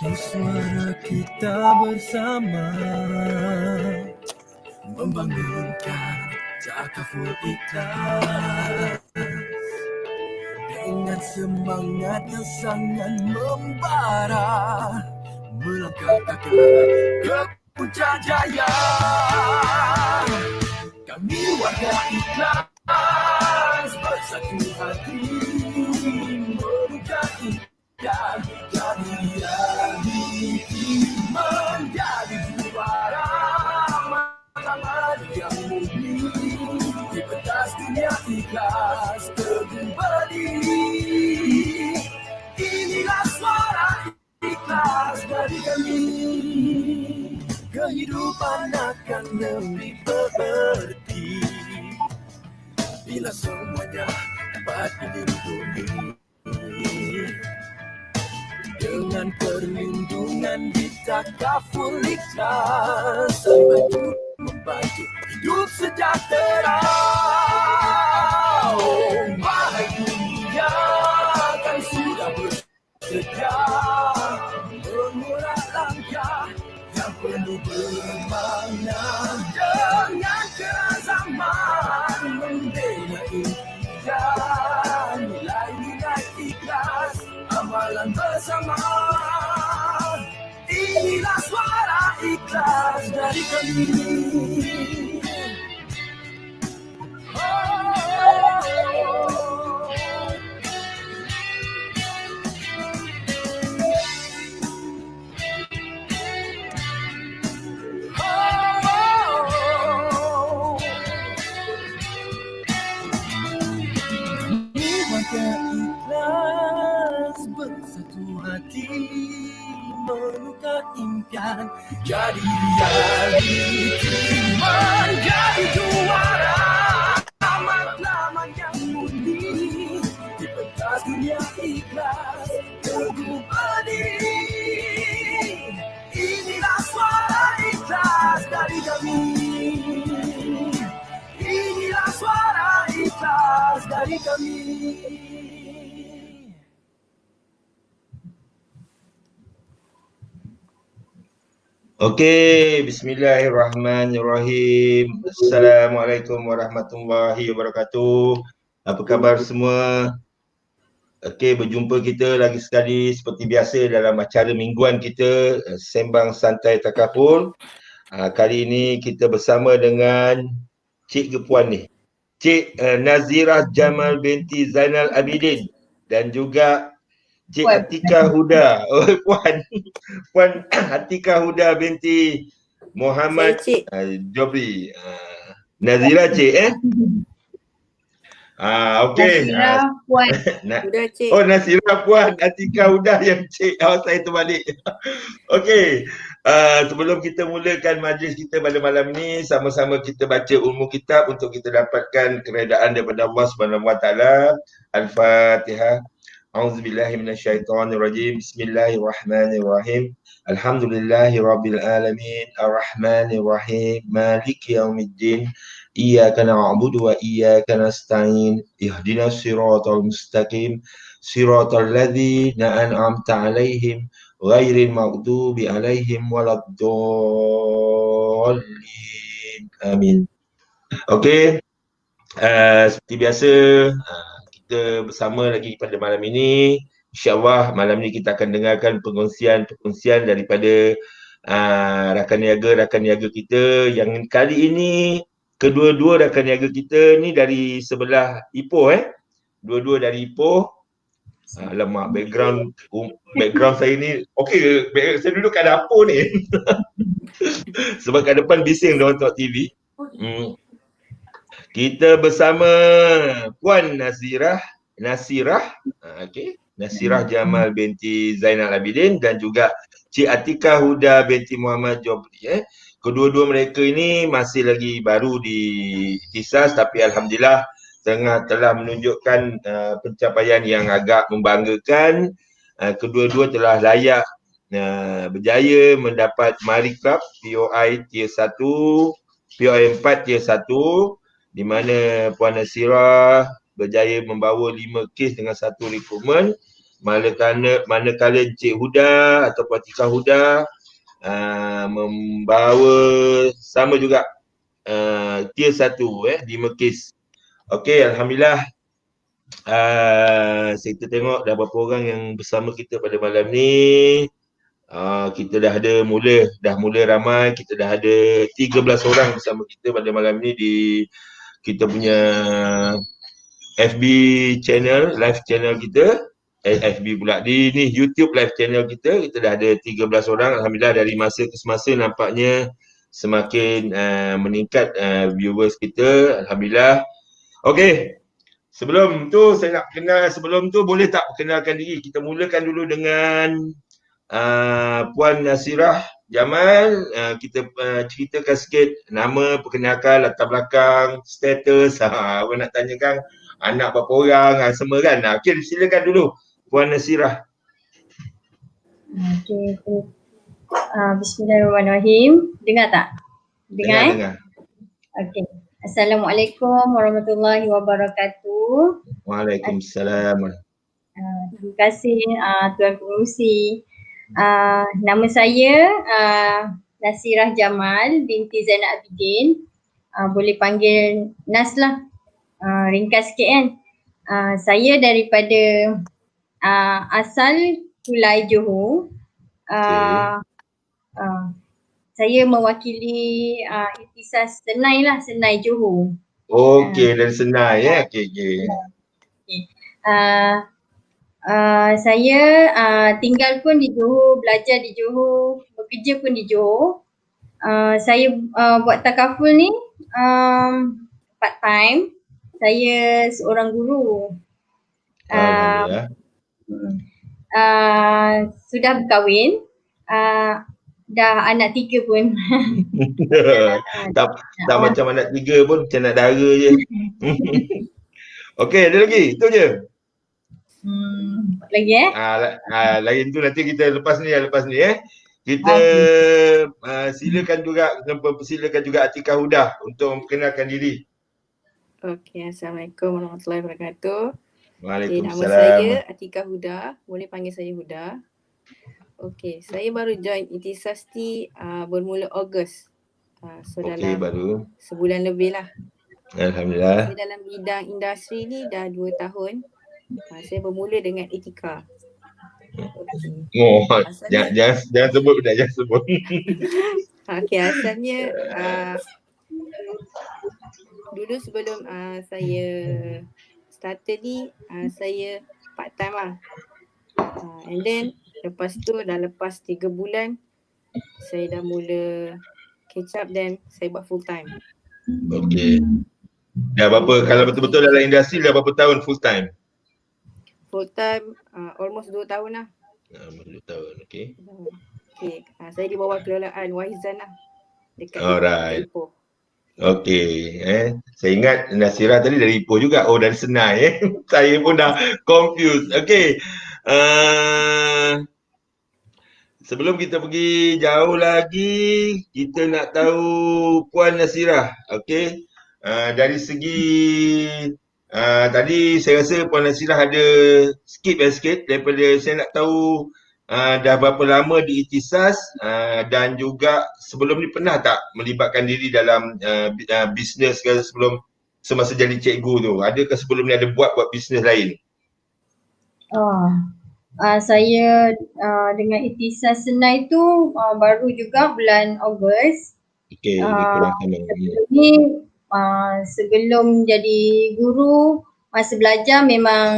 Di suara kita bersama membangunkan takaful ikhlas dengan semangat yang sangat membara melangkah ke puncak jaya. Kami warga ikhlas bersatu hati menuju impian jadi menjadi juara matlamat yang murni di pentas dunia ikhlas teguh berdiri. Inilah suara ikhlas dari kami. Kehidupan akan lebih berarti bila semuanya dapat dilindungi dengan perlindungan di takaful ikhlas, saling membantu hidup sejahtera. Oh, wahai dunia, kan sudah bersedia mengulang langkah yang penuh bermakna dengan kerazaman membela impian, nilai-nilai ikhlas, amalan bersama. Inilah suara ikhlas dari kami. Ikhlas bersatu hati menukar impian jadi realiti, menjadi juara matlamat yang murni di pentas dunia ikhlas teguh berdiri. Inilah suara ikhlas dari kami. Inilah suara ikhlas dari kami. Okey, bismillahirrahmanirrahim. Assalamualaikum warahmatullahi wabarakatuh. Apa khabar semua? Okey, berjumpa kita lagi sekali seperti biasa dalam acara mingguan kita, Sembang Santai Takaful. Kali ini kita bersama dengan Cik Puan ni, Cik Nazirah Jamal binti Zainal Abidin dan juga Cik Atika Huda. Oh, Puan Atika Huda binti Muhammad Jobri. Nazira Cik okey. Nazira Puan. Huda Cik. Oh, Nazira Puan, Atika Huda yang Cik. Saya terbalik. Okey. Sebelum kita mulakan majlis kita pada malam ni, sama-sama kita baca umum kitab untuk kita dapatkan keredaan daripada Allah Subhanahu Wa Taala. Al-Fatihah. A'udzubillahi minasyaitonirrajim. Bismillahirrahmanirrahim. Alhamdulillahirabbil alamin. Arrahmanirrahim. Maliki yaumiddin. Iyyaka na'budu wa iyyaka nasta'in. Ihdinas siratal mustaqim. Siratal ladzina an'amta 'alaihim ghairil maghdubi 'alaihim waladdallin. Amin. Okey. Seperti biasa, kita bersama lagi pada malam ini. InsyaAllah malam ni kita akan dengarkan perkongsian daripada rakan niaga kita yang kali ini kedua-dua rakan niaga kita ni dari sebelah Ipoh dua-dua dari Ipoh. Alamak, background saya ni okey, saya duduk kat dapur ni. Sebab kat depan bising diorang tengok TV. Kita bersama Puan Nasirah, okey, Nasirah Jamal binti Zainal Abidin dan juga Cik Atika Huda binti Muhammad Jobri. Kedua-dua mereka ini masih lagi baru di Hisas, tapi alhamdulillah telah menunjukkan pencapaian yang agak membanggakan. Kedua-dua telah layak berjaya mendapat Mari Club POI Tier 1, POI 4 Tier 1, di mana Puan Nasirah berjaya membawa 5 kes dengan 1 rekrutmen manakala Encik Huda atau Atikah Huda membawa sama juga tier 1 di Mekis. Okey, Alhamdulillah. Kita tengok dah berapa orang yang bersama kita pada malam ni. Kita dah mula ramai. Kita dah ada 13 orang bersama kita pada malam ni di kita punya FB channel, live channel kita. FB pula di ni YouTube live channel kita dah ada 13 orang. Alhamdulillah, dari masa ke semasa nampaknya semakin meningkat viewers kita. Alhamdulillah. Okey. Sebelum tu saya nak kenal, sebelum tu boleh tak perkenalkan diri? Kita mulakan dulu dengan Puan Nasirah Jamal. Kita ceritakan sikit nama, perkenalkan, latar belakang, status. Apa nak tanyakan, anak berapa orang, semua kan. Okey, silakan dulu Puan Nasirah. Okey. Bismillahirrahmanirrahim. Dengar tak? Dengar. Okey. Assalamualaikum warahmatullahi wabarakatuh. Waalaikumsalam. Terima kasih Tuan Pengerusi. Nama saya Nasirah Jamal binti Zainal Abidin. Boleh panggil Nas lah. Ringkas sikit kan. Saya daripada asal Kulai Johor. Saya mewakili Ihtisas Senai lah, Senai Johor. Okey, dari Senai ya. Okey. Saya tinggal pun di Johor, belajar di Johor, bekerja pun di Johor. Saya buat takaful ni part time. Saya seorang guru. Alhamdulillah. Sudah berkahwin. Dah anak 3 pun. tak macam anak 3 pun, macam anak dara je. Okey, ada lagi? Itu je. Lagi lain tu nanti kita lepas ni Kita silakan juga Atikah Huda untuk memperkenalkan diri. Okey, Assalamualaikum warahmatullahi wabarakatuh. Waalaikumsalam. Nama saya Atikah Huda, boleh panggil saya Huda. Okey, saya baru join Ihtisas ni bermula Ogos. Okey, baru sebulan lebih lah. Alhamdulillah. Saya dalam bidang industri ni dah 2 tahun. Saya bermula dengan Etika. Jangan sebut dah, jangan sebut. Okey, asalnya dulu sebelum saya started ni saya part time lah. And then lepas tu lepas 3 bulan saya dah mula catch up, then saya buat full time. Okey. Dah berapa, kalau betul-betul dalam industri dah berapa tahun full time? Full time almost 2 tahun lah. 2 tahun, okey. Okey, saya di bawah kelolaan Wahizan lah. Dekat Alright. Ipoh. Okey, saya ingat Nasirah tadi dari Ipoh juga. Oh, dari Senai Saya pun dah confused. Okey. Sebelum kita pergi jauh lagi, kita nak tahu Puan Nasirah. Okey. Dari segi tadi saya rasa Puan Nasirah ada sikit daripada saya nak tahu dah berapa lama di Ihtisas dan juga sebelum ni pernah tak melibatkan diri dalam bisnes ke sebelum semasa jadi cikgu tu? Adakah sebelum ni ada buat bisnes lain? Saya dengan Ihtisas Senai tu baru juga bulan Ogos. Okey, kurang sebelum ni sebelum jadi guru, masa belajar memang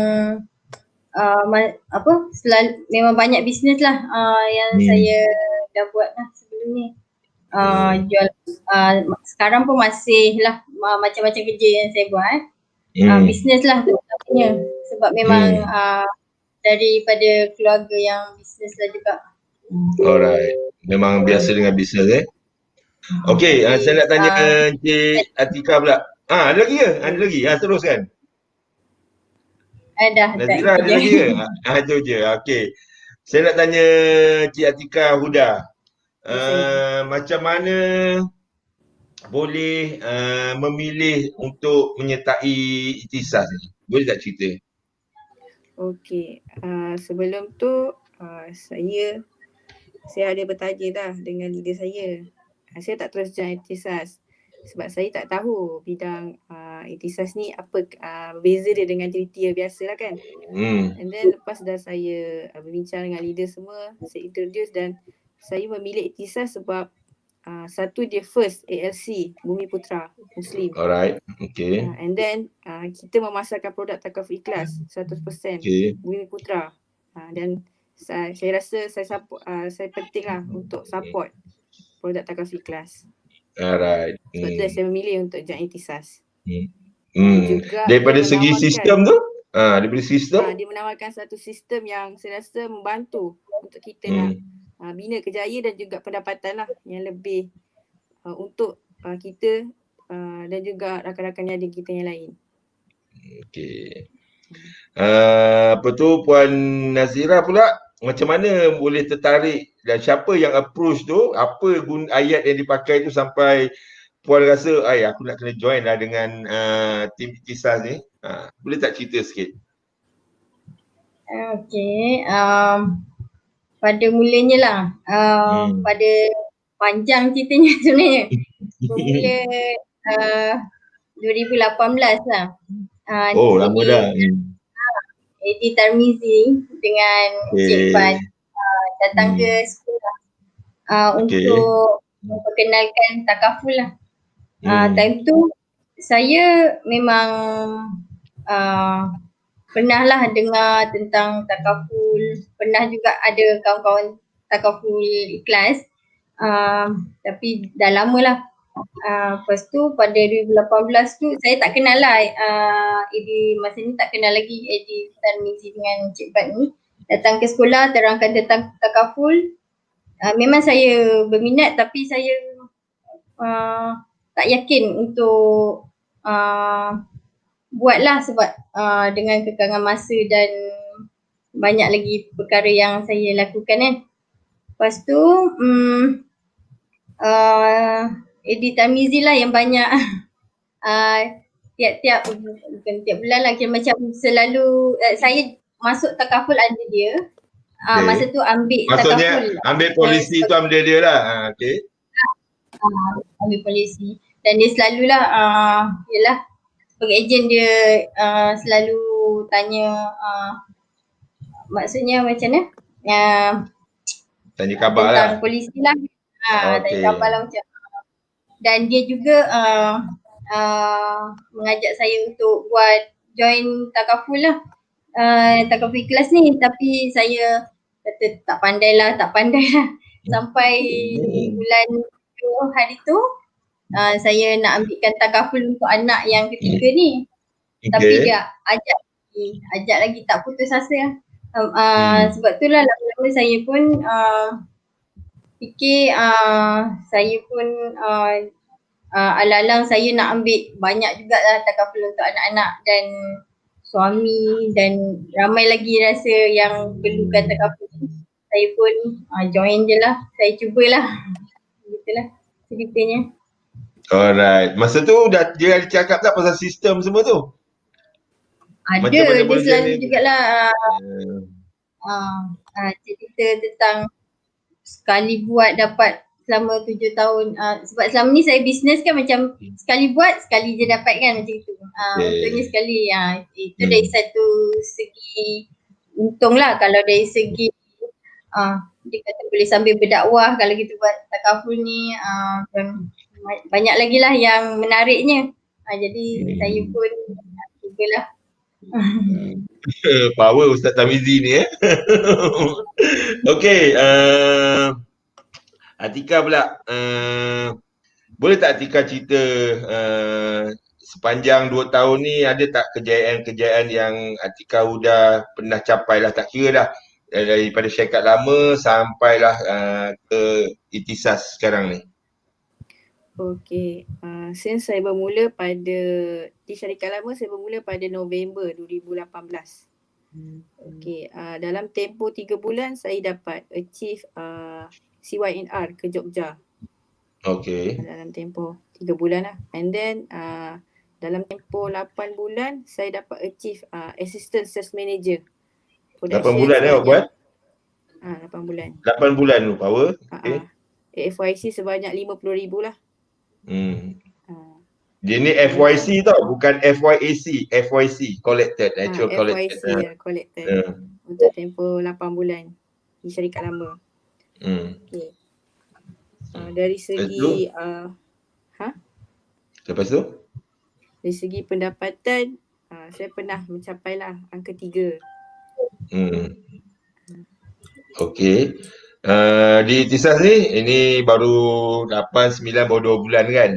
memang banyak bisnes lah yang saya dah buat lah sebelum ni. Jual sekarang pun masih lah macam-macam kerja yang saya buat. Bisnes lah terutamanya sebab memang daripada keluarga yang bisnes lah juga. Alright, memang biasa dengan bisnes Okey, saya nak tanya Encik Atikah pula. Ada lagi ke? Ada lagi? Teruskan. Nazira ada lagi ke? Itu je. Okey. Saya nak tanya Cik Atikah Huda. Macam mana boleh memilih untuk menyertai Ihtisas ni? Boleh tak cerita? Okey, sebelum tu saya ada bertanya dah dengan leader saya. Saya tak terus join Ikhtisas sebab saya tak tahu bidang Ikhtisas ni apa beza dia dengan JDT biasa lah kan. And then lepas dah saya berbincang dengan leader semua, saya introduce dan saya memilih Ikhtisas sebab satu dia first ALC Bumi Putra Muslim. Alright. Okay. And then kita memasarkan produk Takaful Ikhlas 100% Okay. Bumi Putra. Dan saya rasa saya penting lah untuk support produk Takaful Ikhlas. Alright. Sebab tu saya memilih untuk join Ikhtisas. Juga Daripada dia segi menawarkan- sistem tu? Daripada sistem? Dia menawarkan satu sistem yang saya rasa membantu untuk kita nak bina kerjaya dan juga pendapatan lah yang lebih untuk kita dan juga rakan-rakan yang ada kita yang lain. Okey. Apa tu Puan Nazira pula, macam mana boleh tertarik dan siapa yang approach tu, apa ayat yang dipakai tu sampai Puan rasa aku nak kena join lah dengan tim Ikhtisas ni. Boleh tak cerita sikit? Okey, pada mulanya lah, pada panjang ceritanya sebenarnya. Bermula 2018 lah. Lama dah. Edi Tarmizi dengan Cik Pan datang ke sekolah untuk memperkenalkan takaful lah. Time tu saya memang pernah lah dengar tentang takaful, pernah juga ada kawan-kawan takaful ikhlas, tapi dah lama lah. Lepas tu pada 2018 tu saya tak kenal lah Edi, masa ni tak kenal lagi Edi Tarmizi dengan Cik Bat ni. Datang ke sekolah terangkan tentang takaful. Memang saya berminat tapi saya tak yakin untuk buatlah sebab dengan kekangan masa dan banyak lagi perkara yang saya lakukan kan. Lepas tu Edi Tarmizi lah yang banyak bukan tiap bulan lah, kira macam selalu saya masuk takaful under dia. Masa tu ambil maksudnya takaful. Ambil polisi tu ambil dia lah. Okey. Ambil polisi dan dia selalulah yalah sebagai ejen dia selalu tanya maksudnya macam mana Tanya khabar lah. tentang polisi lah. Tanya khabar lah macam. Dan dia juga mengajak saya untuk buat join takaful lah, takaful ikhlas ni, tapi saya kata tak pandai lah. Sampai bulan 7 hari tu saya nak ambilkan takaful untuk anak yang ketiga ni. Tapi dia ajak lagi tak putus asa. Sebab tu lah lama-lama saya pun fikir saya pun alang-alang saya nak ambil banyak jugalah takaful untuk anak-anak dan suami dan ramai lagi rasa yang perlukan takaful. Saya pun join je lah, saya cubalah. Begitulah ceritanya. Alright. Masa tu dia ada cakap tak pasal sistem semua tu? Ada, Macam mana dia boleh selalu jadi? jugalah cerita tentang sekali buat dapat selama 7 tahun. Sebab selama ni saya bisnes kan macam sekali buat sekali je dapat kan macam itu. Untungnya sekali. Itu dari satu segi untung lah. Kalau dari segi dia kata boleh sambil berdakwah kalau kita buat takaful ni, banyak lagi lah yang menariknya. Jadi saya pun cubalah. Power Ustaz Tarmizi ni Okey, Atika pula, boleh tak Atika cerita sepanjang 2 tahun ni ada tak kejayaan-kejayaan yang Atika Huda pernah capai lah, tak kira dah daripada syarikat lama sampailah ke Ikhtisas sekarang ni? Okey, since saya bermula di syarikat lama, saya bermula pada November 2018. Okey, dalam tempoh 3 bulan saya dapat achieve CYNR ke Jogja. Okey. Dalam tempoh 3 bulan lah. And then dalam tempoh 8 bulan saya dapat achieve Assistant Sales Manager 8 bulan awak buat? 8 bulan. 8 bulan tu power. Okay. FYC sebanyak 50,000 lah. Dia ni FYC tau, bukan FYAC. FYC, collected, actual FYC collected. collected. Untuk tempoh 8 bulan di syarikat lama. Okay. Dari segi Lepas tu? Dari segi pendapatan, saya pernah mencapailah angka 3. Okey. Di Ikhtisas ni, ini baru 8, 9, baru 2 bulan kan?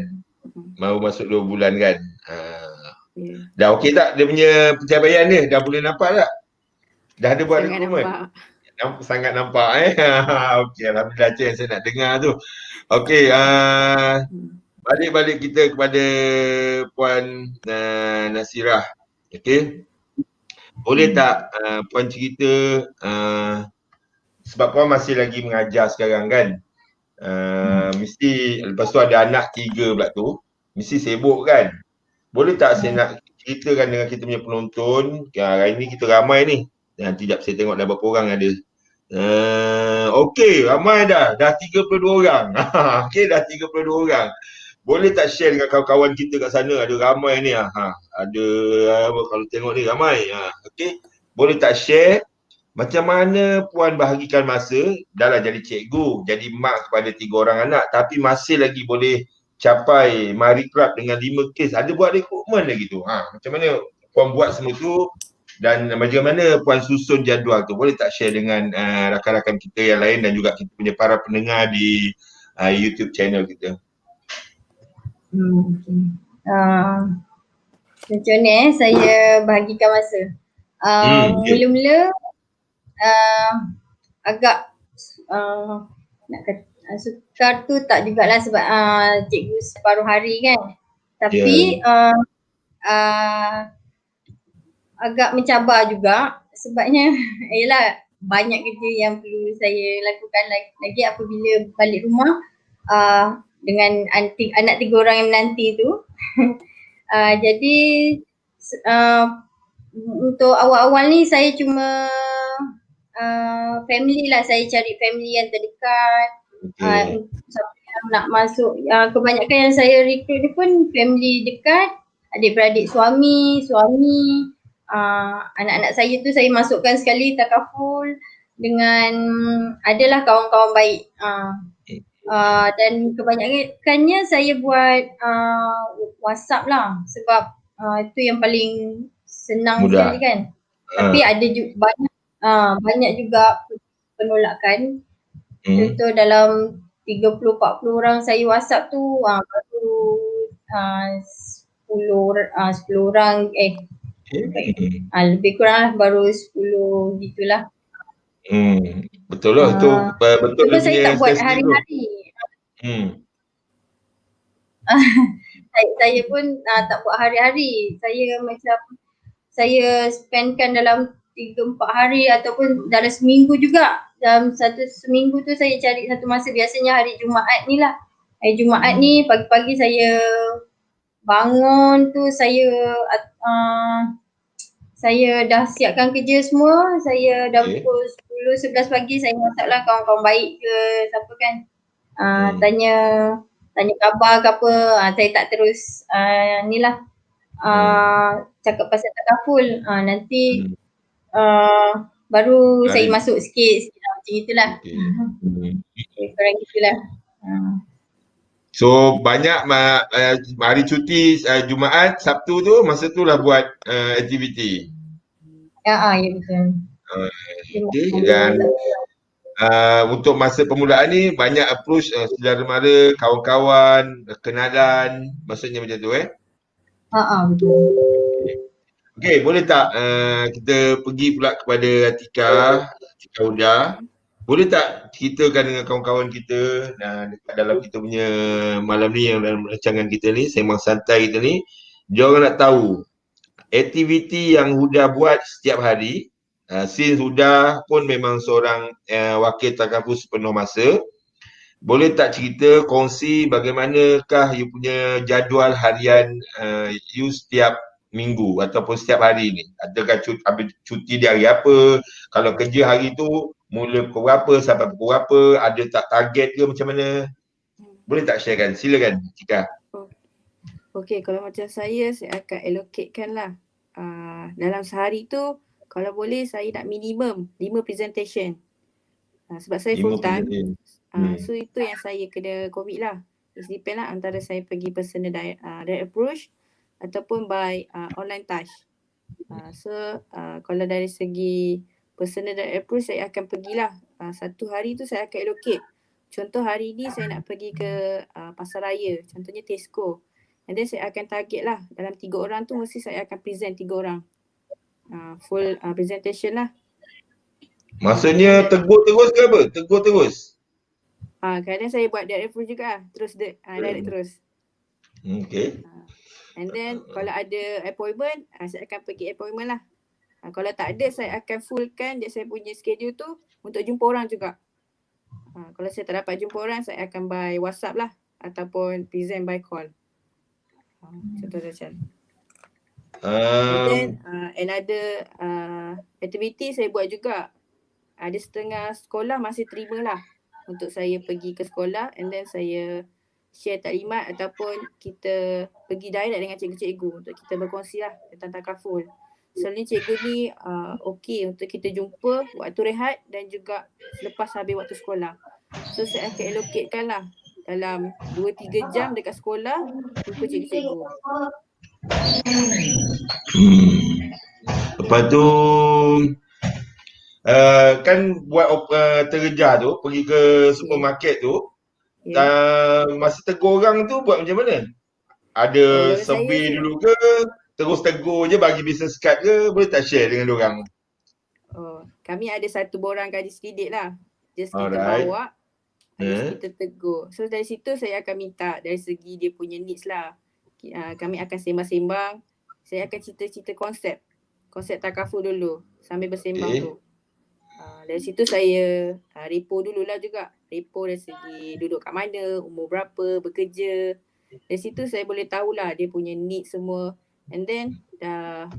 Baru masuk 2 bulan kan? Dah okey tak dia punya pencapaian dia? Dah boleh nampak tak? Dah ada buat recruitment? Sangat nampak Okey, alhamdulillah tu yang saya nak dengar tu. Okey, balik kita kepada Puan Nasirah. Okey. Boleh tak Puan cerita sebab Puan masih lagi mengajar sekarang kan? Mesti lepas tu ada anak 3 pula tu. Mesti sibuk kan? Boleh tak saya nak ceritakan dengan kita punya penonton, hari ni kita ramai ni. Nanti sekejap saya tengok dah berapa orang ada. Okey, ramai dah 32 orang. Okey, dah 32 orang. Boleh tak share dengan kawan-kawan kita kat sana, ada ramai ni. Ada kalau tengok ni ramai. Okey, boleh tak share macam mana Puan bahagikan masa dah jadi cikgu, jadi mak kepada 3 orang anak, tapi masih lagi boleh capai Mari Club dengan 5 kes. Ada buat rekrutmen lagi tu. Macam mana Puan buat semua tu dan bagaimana Puan susun jadual tu? Boleh tak share dengan rakan-rakan kita yang lain dan juga kita punya para pendengar di YouTube channel kita? Macam ni saya bahagikan masa. Mula-mula agak nak kata sukar tu tak jugalah sebab cikgu separuh hari kan. Tapi agak mencabar juga sebabnya ialah banyak kerja yang perlu saya lakukan lagi apabila balik rumah dengan anak 3 orang yang menanti tu. Jadi untuk awal-awal ni saya cuma family lah, saya cari family yang terdekat. Siapa yang nak masuk, kebanyakan yang saya recruit ni pun family dekat, adik-beradik suami, anak-anak saya tu saya masukkan sekali takaful dengan adalah kawan-kawan baik. Dan kebanyakannya saya buat WhatsApp lah sebab itu yang paling senang sekali kan. Tapi ada juga banyak juga penolakan. Contoh dalam 30-40 orang saya WhatsApp tu baru 10 orang lebih kurang lah, baru 10 gitulah. Betul lah tu. Betul lah saya tak buat hari-hari. Saya pun tak buat hari-hari. Saya macam saya spendkan dalam 3-4 hari ataupun dalam seminggu juga. Dalam satu seminggu tu saya cari satu masa, biasanya hari Jumaat ni lah. Hari Jumaat ni pagi-pagi saya bangun tu saya dah siapkan kerja semua. Saya dah pukul 10-11 pagi saya WhatsApp lah kawan-kawan baik ke siapa kan. Tanya khabar ke apa. Saya tak terus ni lah cakap pasal takaful. Nanti baru saya masuk sikit macam itulah. Kurang gitulah. So banyak hari cuti Jumaat, Sabtu tu masa tu lah buat aktiviti. Ya betul. Okay. Dan untuk masa permulaan ni banyak approach saudara mara, kawan-kawan, kenalan, maksudnya macam tu Betul. Okay, boleh tak kita pergi pula kepada Atika Huda. Boleh tak ceritakan dengan kawan-kawan kita dekat dalam kita punya malam ni, yang dalam rancangan kita ni, sembang santai kita ni, dia orang nak tahu aktiviti yang Huda buat setiap hari. Since Huda pun memang seorang wakil takaful sepenuh masa, boleh tak cerita, kongsi bagaimanakah you punya jadual harian you setiap minggu ataupun setiap hari ni? Adakah cuti di hari apa? Kalau kerja hari tu mula pukul berapa sampai pukul berapa? Ada tak target ke macam mana? Boleh tak sharekan? Silakan Cika. Okey, kalau macam saya akan allocatekan lah. Dalam sehari tu kalau boleh saya nak minimum 5 presentation. Sebab saya full time. So itu yang saya kena commit lah. It depend lah antara saya pergi personal direct approach ataupun by online touch. So kalau dari segi personal direct approach saya akan pergilah. Satu hari tu saya akan allocate. Contoh hari ni saya nak pergi ke Pasaraya, contohnya Tesco. And then saya akan target lah dalam 3 orang tu mesti saya akan present 3 orang. Full presentation lah. Maksudnya tegur terus ke apa? Tegur terus? Kadang saya buat direct approach juga lah. Terus direct terus. Okay. And then kalau ada appointment, saya akan pergi appointment lah. Kalau tak ada, saya akan fullkan saya punya schedule tu untuk jumpa orang juga. Kalau saya tak dapat jumpa orang, saya akan by WhatsApp lah ataupun present by call. Contoh macam. And then another activity saya buat juga. Ada setengah sekolah masih terima lah untuk saya pergi ke sekolah and then saya share taklimat ataupun kita pergi direct dengan cikgu-cikgu untuk kita berkongsi lah tentang takaful. Selalunya cikgu ni okey untuk kita jumpa waktu rehat dan juga selepas habis waktu sekolah. So saya akan allocatekan lah dalam 2-3 jam dekat sekolah jumpa cikgu-cikgu. Lepas tu kan buat terjah tu, pergi ke supermarket tu, masa tegur orang tu buat macam mana? Ada survey dulu ke? Terus tegur je bagi business card ke? Boleh tak share dengan diorang? Kami ada satu borang gaji sedikit lah. Just kita bawa, just kita tegur. So dari situ saya akan minta dari segi dia punya needs lah. Kami akan sembang-sembang. Saya akan cerita-cerita konsep takaful dulu sambil bersembang tu. Dari situ saya repo dululah juga. Repo dari segi duduk kat mana, umur berapa, bekerja. Dari situ saya boleh tahulah dia punya needs semua. And then dah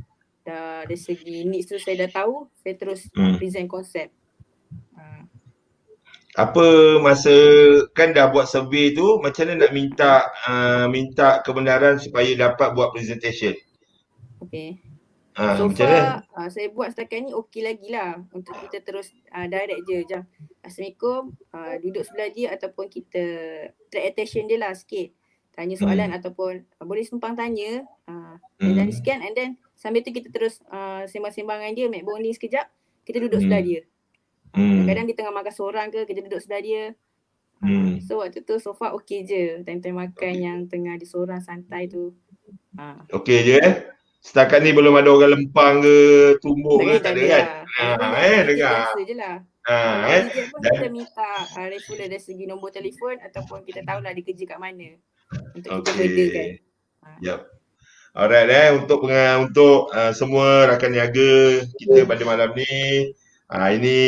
dari segi needs tu saya dah tahu, saya terus present konsep. Apa masa kan dah buat survey tu, macam mana nak minta kebenaran supaya dapat buat presentation? Okay. So far saya buat setakat ni okey lagi lah untuk kita terus direct je. Assalamualaikum, duduk sebelah dia ataupun kita track attention dia lah sikit. Tanya soalan ataupun boleh sumpang tanya. Dan sekian and then sambil tu kita terus sembang-sembang dengan dia, make bonding sekejap, kita duduk sebelah dia. Kadang-kadang dia tengah makan seorang ke, kita duduk sebelah dia. So waktu tu so far okey je. Time-time makan yang tengah dia seorang santai tu. Okey je Setakat ni belum ada orang lempang ke, tumbuk ke, tak ada kan? Dengar. Biasa je lah. Reject pun kita minta referral dari segi nombor telefon ataupun kita tahulah dia kerja kat mana. Untuk kita bedakan. Yep. Alright untuk semua rakan niaga kita pada malam ni. Ini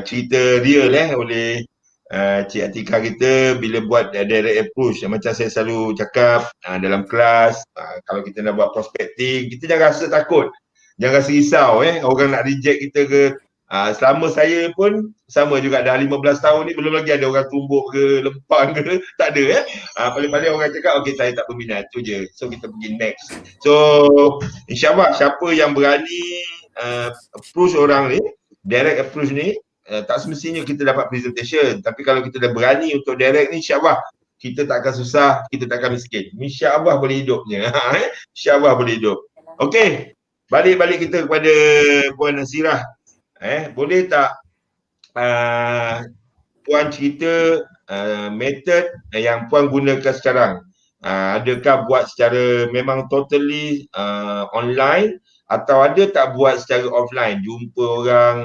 cerita real oleh Cik Atika kita bila buat direct approach. Macam saya selalu cakap dalam kelas, kalau kita nak buat prospecting, kita jangan rasa takut. Jangan rasa risau orang nak reject kita ke. Selama saya pun sama juga dah 15 tahun ni belum lagi ada orang tumbuk ke, lempang ke, tak ada paling-paling orang cakap okey saya tak berminat, tu je. So kita pergi next. So insyaAllah siapa yang berani approach orang ni, direct approach ni, tak semestinya kita dapat presentation, tapi kalau kita dah berani untuk direct ni, insyaAllah kita tak akan susah, kita tak akan miskin. InsyaAllah boleh hidupnya. InsyaAllah boleh hidup. Okey, balik kita kepada Puan Nasirah. Boleh tak Puan cerita method yang Puan gunakan sekarang? Adakah buat secara memang totally online atau ada tak buat secara offline, jumpa orang,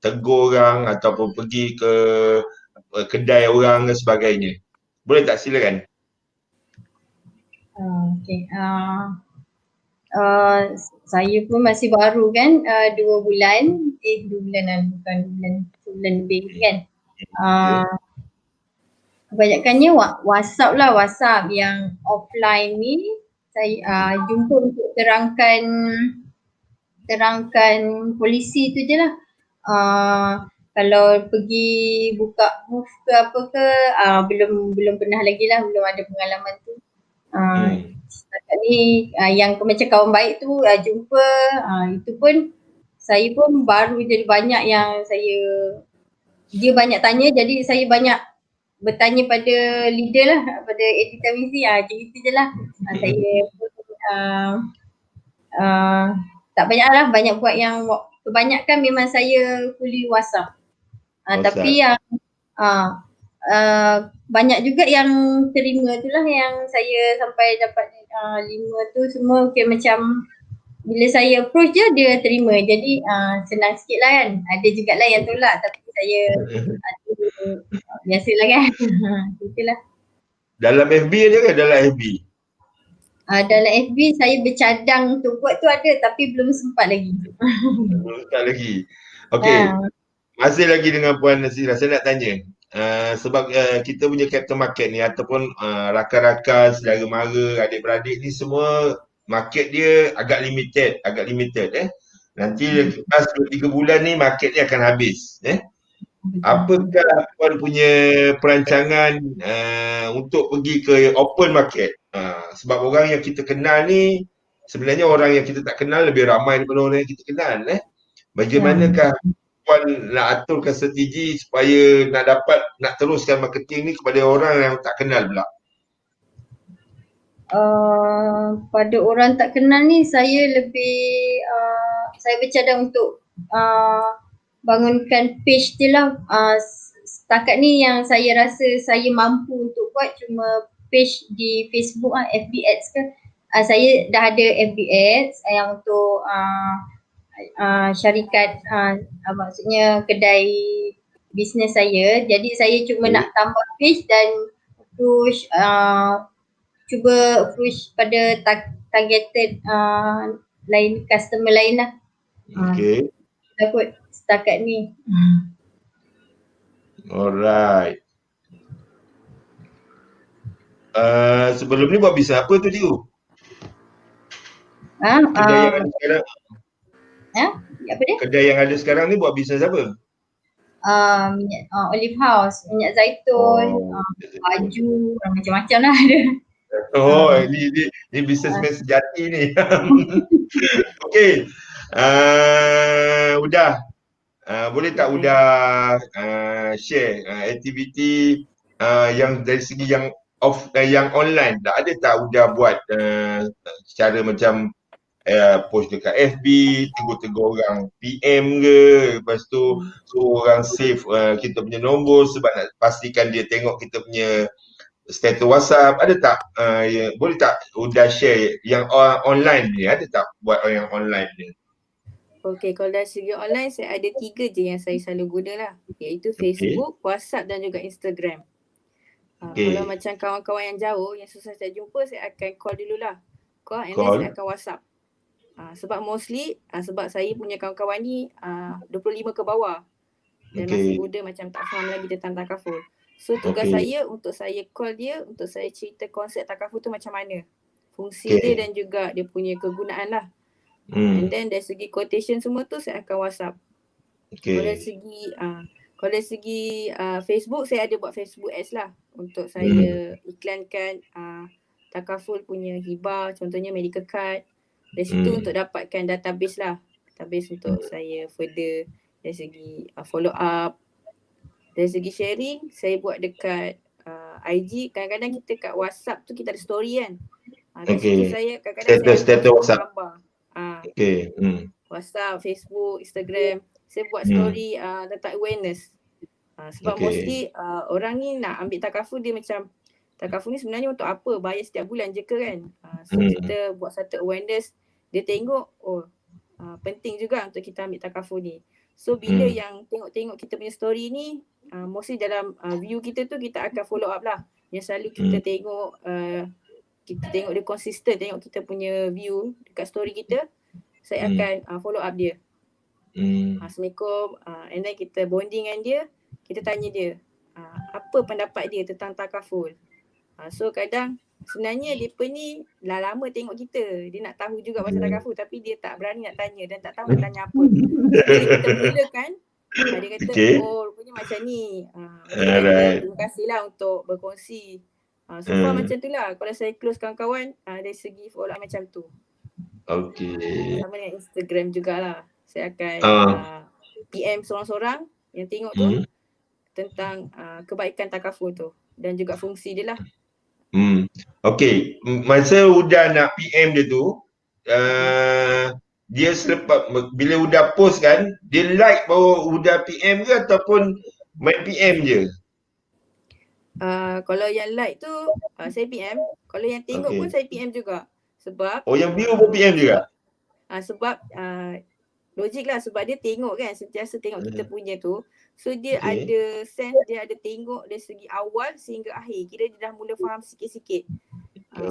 tegur orang ataupun pergi ke kedai orang dan sebagainya? Boleh tak, silakan. Okay. Saya pun masih baru kan, 2 bulan, bukan 2 bulan lebih kan. Kebanyakannya WhatsApp lah, WhatsApp yang offline ni saya jumpa untuk terangkan polisi tu je lah. Kalau pergi buka move ke apa ke, belum pernah lagi lah, belum ada pengalaman tu. Setakat ni yang macam kawan baik tu jumpa, itu pun saya pun baru jadi banyak yang dia banyak tanya, jadi saya banyak bertanya pada leader lah, pada editor misi, macam itu je lah. Saya pun tak banyak lah, banyak buat yang kebanyakan memang saya fully WhatsApp. Tapi yang banyak juga yang terima tu lah, yang saya sampai dapat 5 tu semua macam bila saya approach je dia terima, jadi senang sikit lah kan. Ada jugalah yang tolak, tapi saya biasalah kan. Itulah. Dalam FB ada ke dalam FB? Dalam FB saya bercadang untuk buat tu ada, tapi belum sempat lagi. Belum sempat lagi. Okey. Masih lagi dengan Puan Nasira, saya nak tanya. Sebab kita punya capital market ni ataupun rakan-rakan, saudara mara, adik-beradik ni semua market dia agak limited Nanti lepas 2-3 bulan ni market dia akan habis. Apakah Puan punya perancangan untuk pergi ke open market? Sebab orang yang kita kenal ni sebenarnya orang yang kita tak kenal lebih ramai daripada orang yang kita kenal. Bagaimanakah Puan nak aturkan strategi supaya nak teruskan marketing ni kepada orang yang tak kenal pula? Pada orang tak kenal ni saya lebih saya bercadang untuk bangunkan page je lah. Setakat ni yang saya rasa saya mampu untuk buat cuma page di Facebook, FB Ads ke. Saya dah ada FB Ads yang untuk syarikat, maksudnya kedai bisnes saya. Jadi saya cuma nak tambah page dan push, cuba push pada targeted lain, customer lain lah. Okay. Takut setakat ni. Alright. Sebelum ni buat bisnes apa tu Tiu? Kedai yang ada sekarang. Apa dia? Kedai yang ada sekarang ni buat bisnes apa? Olive house, minyak zaitun, baju, macam-macam lah ada. Ni businessman sejati ni. Okey. Udah. Boleh tak Udah share aktiviti yang dari segi yang yang online. Ada tak Udah buat secara macam post dekat FB, tegur-tegur orang PM ke, lepas tu suruh orang save kita punya nombor sebab nak pastikan dia tengok kita punya status WhatsApp. Ada tak boleh tak Udah share yang online ni, ada tak buat yang online ni? Okey, kalau dari segi online saya ada 3 je yang saya selalu guna lah, iaitu Facebook, WhatsApp dan juga Instagram. Kalau macam kawan-kawan yang jauh yang susah saya jumpa, saya akan call dululah. Call and then saya akan WhatsApp. Sebab mostly sebab saya punya kawan-kawan ni 25 ke bawah dan masih muda, macam tak faham lagi tentang takaful. So tugas saya untuk saya call dia, untuk saya cerita konsep takaful tu macam mana, fungsi dia dan juga dia punya kegunaan lah. And then dari segi quotation semua tu saya akan WhatsApp. Kalau dari segi Facebook, saya ada buat Facebook ads lah untuk saya iklankan takaful punya hibah, contohnya medical card. Dari situ untuk dapatkan database lah, database untuk saya further dari segi follow up. Dari segi sharing, saya buat dekat IG. Kadang-kadang kita kat WhatsApp tu kita ada story kan. Dari situ saya kadang-kadang status WhatsApp. Gambar. WhatsApp, Facebook, Instagram, saya buat story tentang awareness. Sebab mostly orang ni nak ambil takaful, dia macam takaful ni sebenarnya untuk apa, bayar setiap bulan je ke kan. So kita buat satu awareness, dia tengok penting juga untuk kita ambil takaful ni. So bila yang tengok kita punya story ni, mostly dalam view kita tu kita akan follow up lah. Yang selalu kita tengok dia konsisten tengok kita punya view dekat story kita, saya akan follow up dia. Assalamualaikum, and then kita bonding dengan dia, kita tanya dia apa pendapat dia tentang takaful. So kadang sebenarnya depa ni dah lama tengok kita. Dia nak tahu juga pasal takaful tapi dia tak berani nak tanya dan tak tahu nak tanya apa. So bila kita mulakan, dia kata, Okay. oh rupanya macam ni. Macam dia kata, Alright. terima kasihlah untuk berkongsi. So far macam tu lah. Kalau saya close kawan-kawan, dari segi follow up macam tu. Okay. Sama dengan Instagram jugalah. Saya akan PM seorang-seorang yang tengok tu tentang kebaikan takaful tu dan juga fungsi dia lah. Okay, masa Huda nak PM dia tu, dia selepas bila Huda post kan, dia like baru Huda PM ke ataupun main PM je? Kalau yang like tu saya PM, kalau yang tengok Okay. pun saya PM juga. Sebab Oh, yang view pun PM juga? sebab logik lah, sebab dia tengok kan, sentiasa tengok kita punya tu. So dia Okay. ada sense, dia ada tengok dari segi awal sehingga akhir. Kira dia dah mula faham sikit-sikit.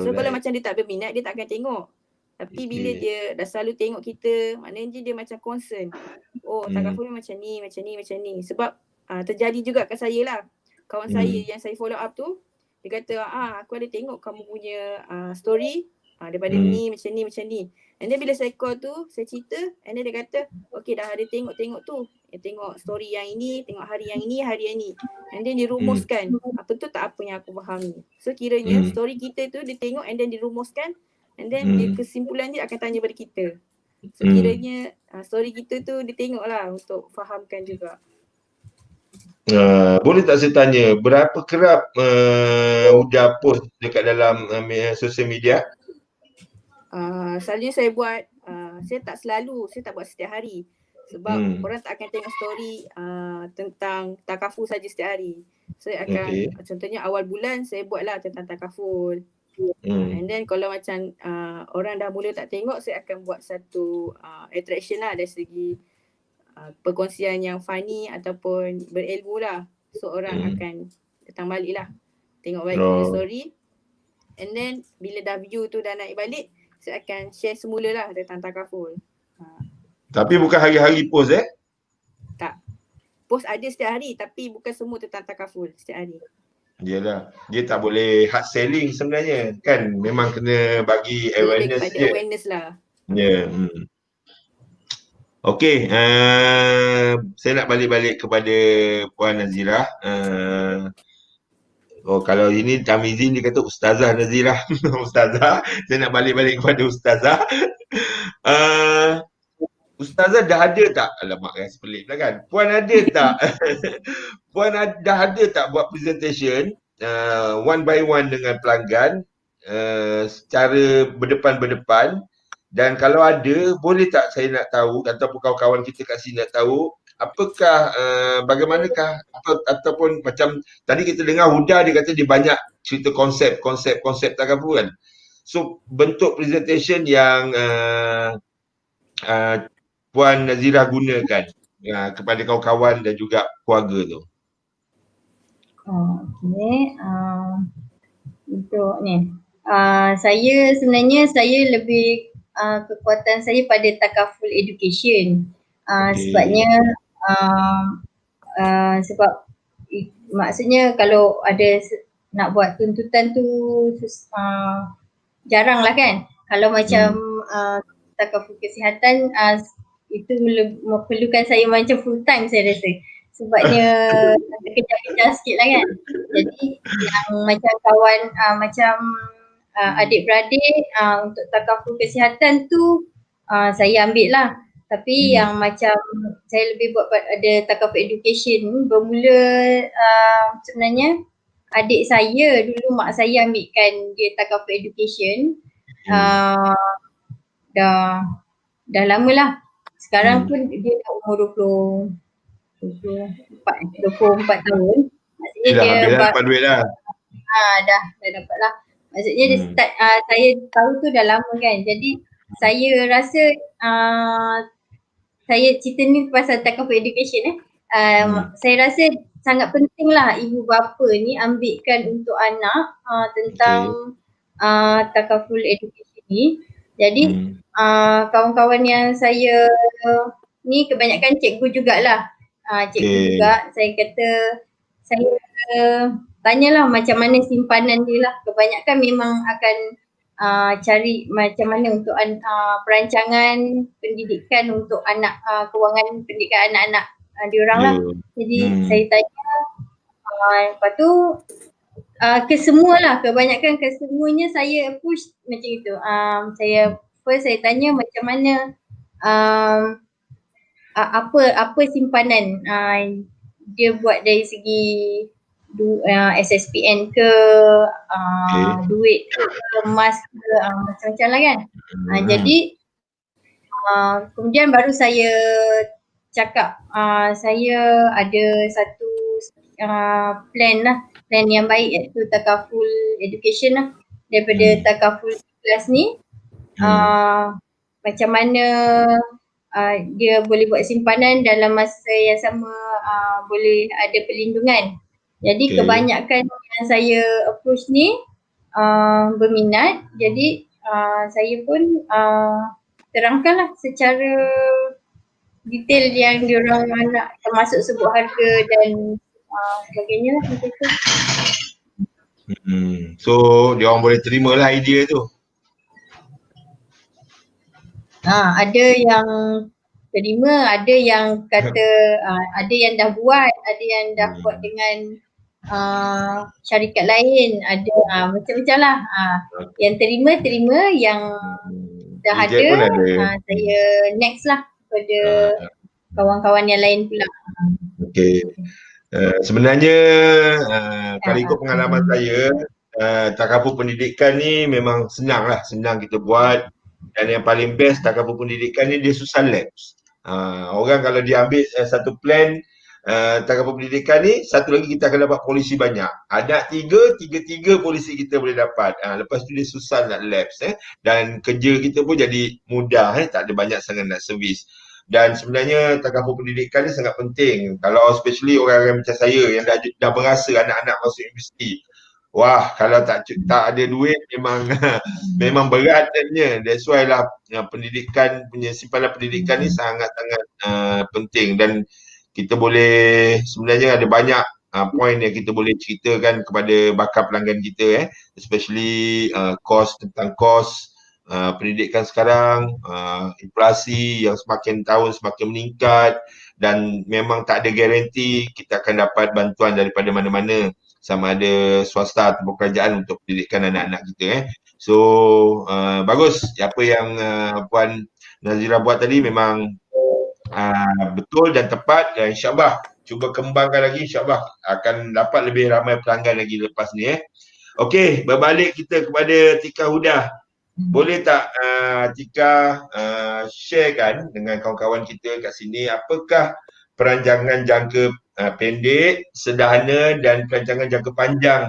So kalau macam dia tak berminat, dia tak akan tengok. Tapi bila dia dah selalu tengok kita, maknanya dia macam concern. Oh, takaful ni macam ni, macam ni, macam ni. Sebab terjadi juga kat saya lah. Kawan saya yang saya follow up tu, dia kata, aku ada tengok kamu punya story daripada ni, macam ni, macam ni. And then bila saya call tu, saya cerita, and then dia kata, okay dah ada tengok-tengok tu. Dia tengok story yang ini, tengok hari yang ini, hari yang ni. And then dirumuskan, apa tu tak apa yang aku fahami. So kiranya story kita tu dia tengok and then dirumuskan, and then dia kesimpulan dia akan tanya pada kita. So kiranya story kita tu dia tengok lah untuk fahamkan juga. Boleh tak saya tanya, berapa kerap Huda post dekat dalam social media? Selalunya saya buat, saya tak buat setiap hari. Sebab orang tak akan tengok story tentang takaful saja setiap hari. Saya akan, contohnya awal bulan saya buatlah tentang takaful. And then kalau macam orang dah mula tak tengok, saya akan buat satu attraction lah dari segi perkongsian yang funny ataupun berilmu lah. So orang akan datang balik lah, tengok balik punya story. And then bila dah view tu dah naik balik, saya akan share semula lah tentang takaful. Tapi bukan hari-hari post Tak. Post ada setiap hari tapi bukan semua tentang takaful setiap hari. Yalah, dia tak boleh hard selling sebenarnya kan, memang kena bagi awareness Lebih kepada je. awareness lah. Ya. Okey, saya nak balik kepada Puan Nazirah. Kalau ini Tamizin dia kata Ustazah Nazirah. Ustazah, saya nak balik kepada Ustazah. Ustazah dah ada tak? Alamak, rasa pelik lah kan. Puan ada tak? Puan dah ada tak buat presentation one by one dengan pelanggan secara berdepan-berdepan? Dan kalau ada, boleh tak saya nak tahu ataupun kawan-kawan kita kat sini nak tahu apakah, bagaimanakah ataupun macam tadi kita dengar Huda dia kata dia banyak cerita konsep takaful kan. So bentuk presentation yang Puan Nazirah gunakan kepada kawan-kawan dan juga keluarga tu. Okay. Untuk ni. Saya sebenarnya lebih kekuatan saya pada takaful education. Sebabnya sebab maksudnya kalau ada nak buat tuntutan tu jarang lah kan. Kalau macam takaful kesihatan itu memerlukan saya macam full time saya rasa. Sebabnya kejar-kejar sikit lah kan. Jadi yang macam kawan macam adik-beradik untuk takaful kesihatan tu saya ambil lah. Tapi yang macam saya lebih buat ada takaful education bermula sebenarnya adik saya dulu, mak saya ambilkan dia takaful education. Dah lama lah. Sekarang pun dia dah umur 24 tahun. Maksudnya dia dapat duit lah. Dah dapat lah. Maksudnya dia start, saya tahu tu dah lama kan. Jadi saya rasa saya cerita ni pasal takaful education saya rasa sangat penting lah ibu bapa ni ambilkan untuk anak tentang takaful education ni. Jadi kawan-kawan yang saya ni kebanyakan cikgu jugalah. Cikgu juga. Saya kata saya tanyalah macam mana simpanan dia lah. Kebanyakan memang akan cari macam mana untuk perancangan pendidikan untuk anak, kewangan pendidikan anak-anak diorang lah. Jadi saya tanya, lepas tu kesemualah, kebanyakan kesemuanya saya push macam itu. Saya tanya macam mana apa simpanan dia buat dari segi SSPN ke duit ke emas ke macam-macam lah kan. Jadi kemudian baru saya cakap saya ada satu plan lah, plan yang baik iaitu Takaful Education lah. Daripada Takaful Class ni macam mana dia boleh buat simpanan dalam masa yang sama, boleh ada perlindungan. Jadi kebanyakan yang saya approach ni berminat, jadi saya pun terangkanlah secara detail yang diorang nak, termasuk sebut harga dan sebagainya lah macam tu. So diorang boleh terima lah idea tu. Ada yang terima, ada yang kata ada yang dah buat, ada yang dah buat dengan syarikat lain, ada macam-macam lah. Yang terima, yang dah ada, saya next lah kepada kawan-kawan yang lain pula. Okay. Sebenarnya kalau ikut pengalaman saya, Takaful pendidikan ni memang senang lah, senang kita buat. Dan yang paling best Takaful pendidikan ni dia susah lapse. Orang kalau dia ambil satu plan Takaful pendidikan ni, satu lagi kita akan dapat polisi banyak. Ada tiga polisi kita boleh dapat. Lepas tu dia susah nak lapse. Dan kerja kita pun jadi mudah, tak ada banyak sangat nak servis. Dan sebenarnya Takaful pendidikan ni sangat penting. Kalau especially orang-orang macam saya yang dah berasa anak-anak masuk universiti. Wah, kalau tak ada duit memang berat katanya. That's why lah pendidikan punya simpanan pendidikan ni sangat-sangat penting. Dan kita boleh, sebenarnya ada banyak point yang kita boleh ceritakan kepada bakal pelanggan kita, especially kos pendidikan sekarang, inflasi yang semakin tahun semakin meningkat, dan memang tak ada garanti kita akan dapat bantuan daripada mana-mana, sama ada swasta atau kerajaan untuk pendidikan anak-anak kita. So bagus apa yang Puan Nazira buat tadi, memang betul dan tepat. InsyaAllah cuba kembangkan lagi, insyaAllah akan dapat lebih ramai pelanggan lagi lepas ni. Okey, berbalik kita kepada Tika Huda. Boleh tak Tika sharekan dengan kawan-kawan kita kat sini, apakah perancangan jangka pendek, sederhana dan perancangan jangka panjang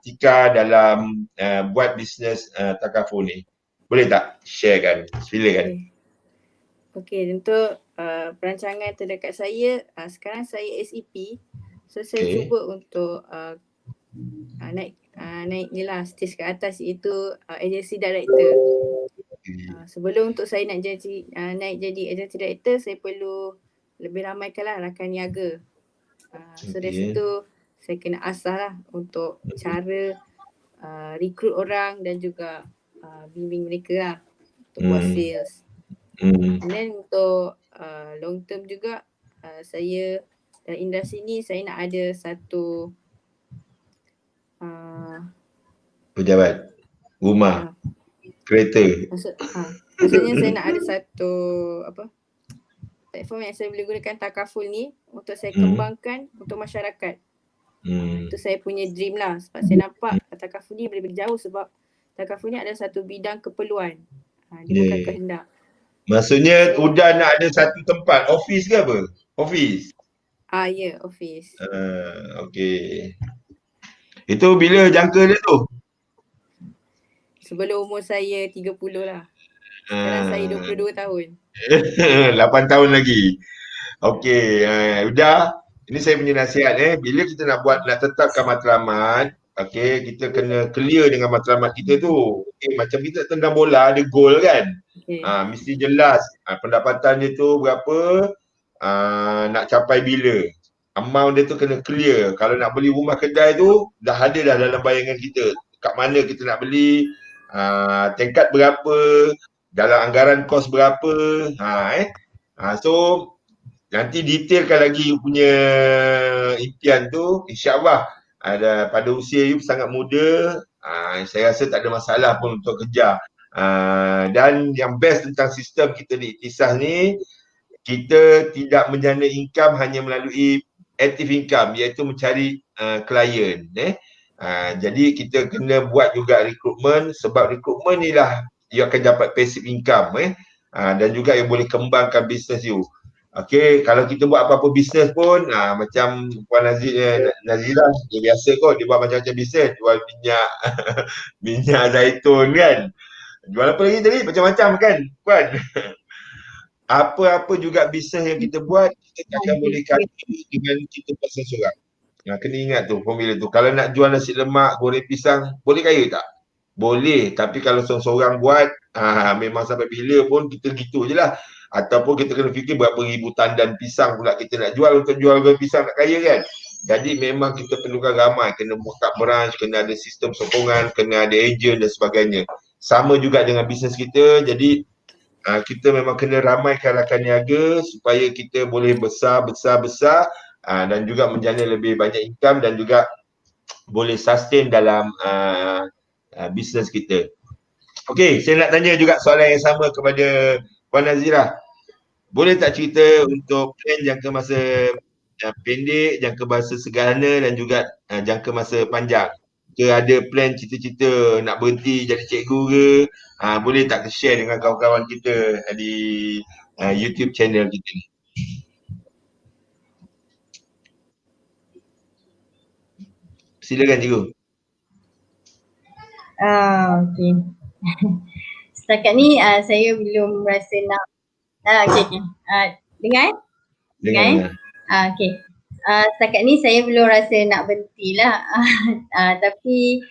Tika dalam buat bisnes Takaful ni? Boleh tak sharekan? Silakan. Okey, untuk perancangan terdekat saya, sekarang saya SEP. So saya cuba untuk naik ni lah stage ke atas, iaitu agency director. Sebelum untuk saya nak naik jadi agency director, saya perlu lebih ramaikan lah rakan niaga. So dari situ saya kena asah lah untuk cara recruit orang dan juga bimbing mereka lah untuk buat sales. And then untuk long term juga, saya dalam industri ni saya nak ada satu pejabat, rumah, kereta. Maksudnya saya nak ada satu platform yang saya boleh gunakan Takaful ni untuk saya kembangkan untuk masyarakat. Itu saya punya dream lah, sebab saya nampak Takaful ni boleh jauh, sebab Takaful ni ada satu bidang keperluan, dia bukan kehendak. Maksudnya Uda nak ada satu tempat, office ke apa? Office? Ya, office. Okey. Itu bila jangka dia tu? Sebelum umur saya 30 lah. Sekarang saya 22 tahun. 8 tahun lagi. Okey, Uda, ini saya punya nasihat bila kita nak tetapkan matlamat, okey, kita kena clear dengan matlamat kita tu. Okey, macam kita tendang bola ada goal kan? Mesti jelas pendapatan dia tu berapa, nak capai bila. amount dia tu kena clear. Kalau nak beli rumah kedai tu dah ada dah dalam bayangan kita. Kat mana kita nak beli, tingkat berapa, dalam anggaran kos berapa. So nanti detailkan lagi you punya impian tu. InsyaAllah ada pada usia you sangat muda, saya rasa tak ada masalah pun untuk kejar. Dan yang best tentang sistem kita di Ikhtisas ni, kita tidak menjana income hanya melalui active income, iaitu mencari klien. Jadi kita kena buat juga rekrutmen, sebab rekrutmen ni lah you akan dapat passive income. Dan juga you boleh kembangkan bisnes you. Okay, kalau kita buat apa-apa bisnes pun, macam Puan Nazira, dia biasa kot, dia buat macam-macam bisnes, jual minyak, minyak zaitun kan. Jual apa lagi tadi? Macam-macam kan, Puan? Apa-apa juga bisnes yang kita buat, kita takkan boleh kaya dengan kita pasal seorang. Kena ingat tu, formula tu. Kalau nak jual nasi lemak, goreng pisang, boleh kaya tak? Boleh, tapi kalau seorang-seorang buat, memang sampai bila pun kita gitu je lah. Ataupun kita kena fikir berapa ribu tandan pisang pula kita nak jual untuk jual goreng pisang nak kaya kan. Jadi memang kita perlukan ramai, kena buka branch, kena ada sistem sokongan, kena ada agent dan sebagainya. Sama juga dengan bisnes kita, jadi kita memang kena ramaikan rakan niaga supaya kita boleh besar dan juga menjana lebih banyak income dan juga boleh sustain dalam bisnes kita. Okey, saya nak tanya juga soalan yang sama kepada Puan Nazira. Boleh tak cerita untuk plan jangka masa pendek, jangka masa sederhana dan juga jangka masa panjang? Ke ada plan cita-cita nak berhenti jadi cikgu ke? Boleh tak share dengan kawan-kawan kita di YouTube channel kita ni? Silakan cikgu. Okey. Setakat ni saya belum rasa nak okey. Dengar? Dengar? Okey. Setakat ni saya belum rasa nak berhenti lah. Tapi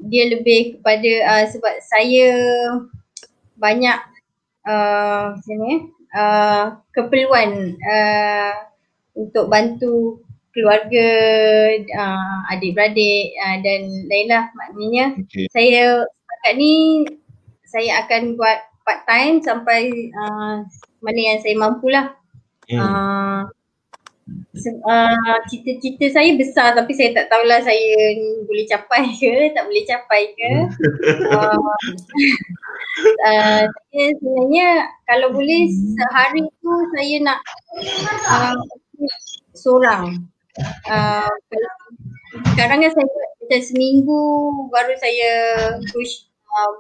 dia lebih kepada sebab saya banyak keperluan untuk bantu keluarga, adik-beradik dan lainlah. Maknanya saya setakat ni saya akan buat part time sampai mana yang saya mampulah. Cita-cita saya besar tapi saya tak tahulah saya boleh capai ke, tak boleh capai ke. Saya sebenarnya kalau boleh sehari tu saya nak seorang. Sekarang kan saya buat macam seminggu baru saya push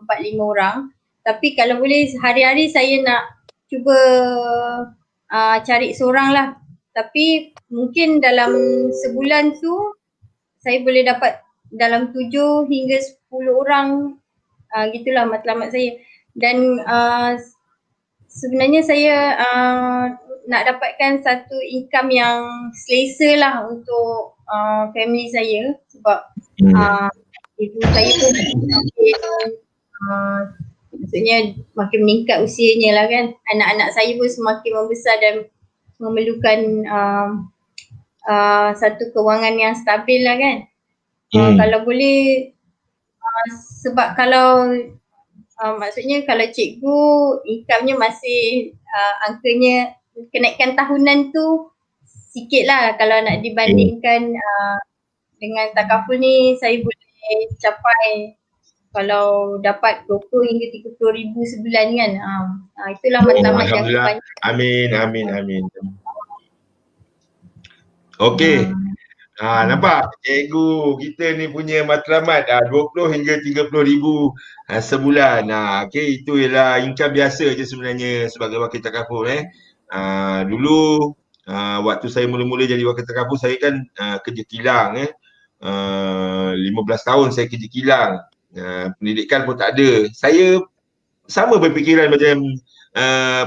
4-5 orang. Tapi kalau boleh hari-hari saya nak cuba cari seorang lah. Tapi mungkin dalam sebulan tu saya boleh dapat dalam 7 hingga 10 orang, gitulah matlamat saya. Dan sebenarnya saya nak dapatkan satu income yang selesa lah untuk family saya, sebab ibu saya pun maksudnya makin meningkat usianya lah kan. Anak-anak saya pun semakin membesar dan memerlukan satu kewangan yang stabil lah kan. Kalau boleh sebab kalau maksudnya kalau cikgu income-nya masih angkanya kenaikan tahunan tu sikit lah. Kalau nak dibandingkan dengan takaful ni saya boleh capai kalau dapat 20 hingga 30 ribu sebulan kan. Itulah matlamat yang banyak. Amin. Okey. Nampak cikgu kita ni punya matlamat 20 hingga 30 ribu sebulan. Okey, itu ialah income biasa je sebenarnya sebagai wakil takaful. Dulu waktu saya mula-mula jadi wakil takaful saya kan kerja kilang 15 tahun saya kerja kilang. Pendidikan pun tak ada. Saya sama berfikiran macam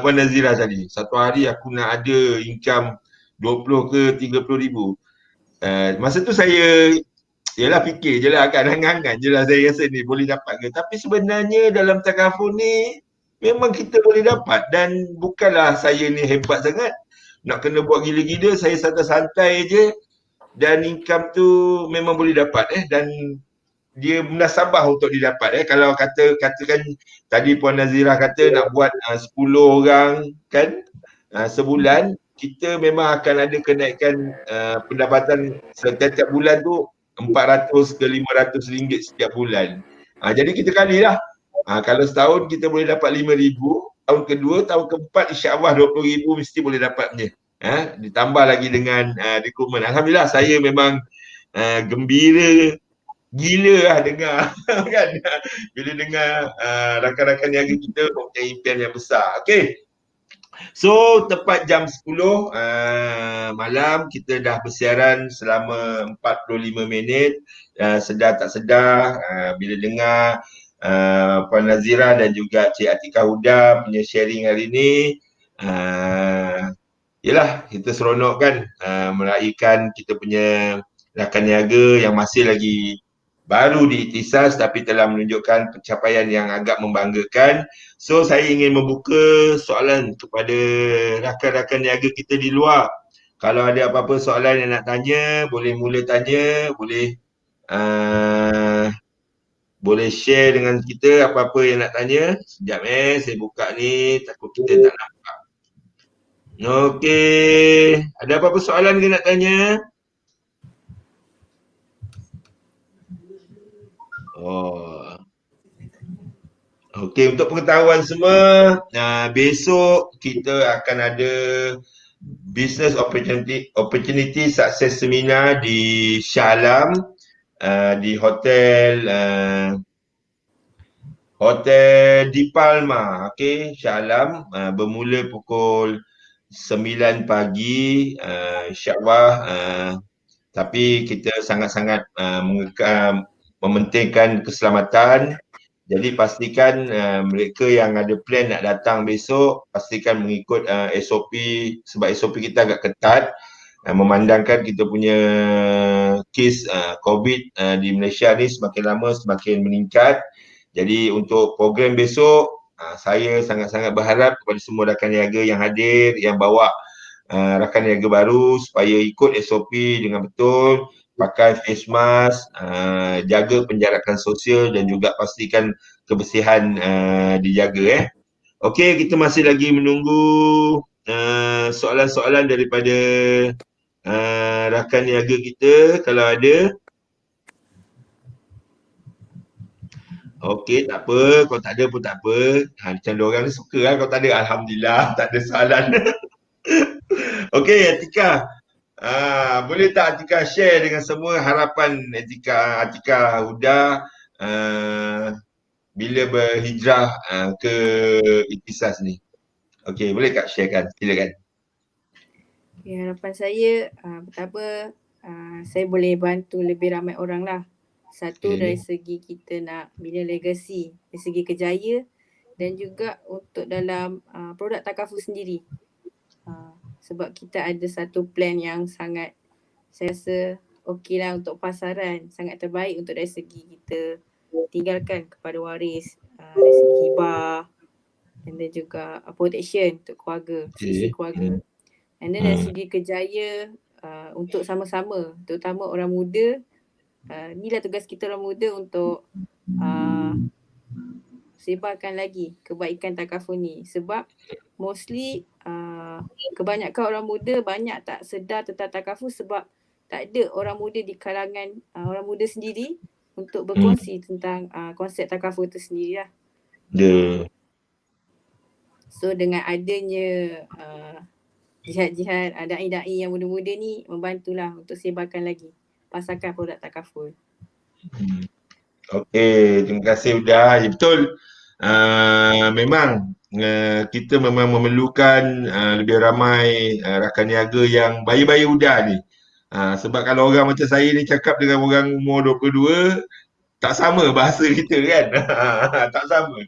Puan Nazira tadi. Satu hari aku nak ada income 20 ke 30 ribu. Masa tu saya yalah fikir je lah kan, angan-angan je lah saya rasa ni boleh dapat ke. Tapi sebenarnya dalam takaful ni memang kita boleh dapat dan bukanlah saya ni hebat sangat. nak kena buat gila-gila, saya santai-santai je dan income tu memang boleh dapat dan dia munasabah untuk didapat kalau katakan tadi Puan Nazira kata nak buat 10 orang kan sebulan, kita memang akan ada kenaikan pendapatan setiap bulan tu 400 ke 500 ringgit setiap bulan. Jadi kita kalilah. Kalau setahun kita boleh dapat 5,000, tahun kedua, tahun keempat insya-Allah 20,000 mesti boleh dapatnya. Ditambah lagi dengan rekrutmen. Alhamdulillah saya memang gembira gila lah dengar kan bila dengar rakan-rakan niaga kita mempunyai impian yang besar. Okey. So tepat jam 10 malam kita dah bersiaran selama 45 minit. Sedar tak sedar bila dengar Puan Nazira dan juga Cik Atikah Huda punya sharing hari ni, yelah kita seronok kan meraihkan kita punya rakan niaga yang masih lagi baru di Ikhtisas tapi telah menunjukkan pencapaian yang agak membanggakan. So saya ingin membuka soalan kepada rakan-rakan niaga kita di luar. Kalau ada apa-apa soalan yang nak tanya, boleh mula tanya, boleh share dengan kita apa-apa yang nak tanya. Sekejap saya buka ni, takut kita tak nampak. Okey, ada apa-apa soalan ke nak tanya? Okey, untuk pengetahuan semua, besok kita akan ada Business Opportunity Success Seminar di Shah Alam, di Hotel Di Palma, okey, Shah Alam, bermula pukul 9 pagi, insya-Allah. Tapi kita sangat-sangat mementingkan keselamatan. Jadi pastikan mereka yang ada plan nak datang besok, pastikan mengikut SOP sebab SOP kita agak ketat memandangkan kita punya kes COVID di Malaysia ni semakin lama semakin meningkat. Jadi untuk program besok, saya sangat-sangat berharap kepada semua rakan niaga yang hadir, yang bawa rakan niaga baru supaya ikut SOP dengan betul, pakai face mask, jaga penjarakan sosial dan juga pastikan kebersihan dijaga. Okey, kita masih lagi menunggu soalan-soalan daripada rakan niaga kita kalau ada. Okey, tak apa, kalau tak ada pun tak apa. Macam diorang ni suka lah kalau tak ada. Alhamdulillah, tak ada soalan. Okey, Atikah. Boleh tak Atikah share dengan semua harapan Atikah Huda bila berhijrah ke Ikhtisas ni? Okey, boleh tak sharekan? Silakan. Okay, harapan saya pertama saya boleh bantu lebih ramai orang lah. Satu dari segi kita nak bina legasi, dari segi kerjaya dan juga untuk dalam produk Takaful sendiri. Sebab kita ada satu plan yang sangat saya rasa okey lah untuk pasaran, sangat terbaik untuk dari segi kita tinggalkan kepada waris, dari segi hibah dan juga protection untuk keluarga, sisi keluarga. And then dari segi kerjaya untuk sama-sama, terutama orang muda, inilah tugas kita orang muda untuk sebarkan lagi kebaikan Takaful ni. Sebab mostly kebanyakan orang muda banyak tak sedar tentang Takaful sebab tak ada orang muda di kalangan orang muda sendiri untuk berkongsi tentang konsep Takaful itu sendiri lah. So dengan adanya jihad-jihad da'i-da'i yang muda-muda ni membantulah untuk sebarkan lagi pasarkan produk Takaful. Okey, terima kasih Huda. Ya, betul. Memang kita memang memerlukan lebih ramai rakan niaga yang bayi-bayi Huda ni. Sebab kalau orang macam saya ni cakap dengan orang umur 22, tak sama bahasa kita kan. Tak sama.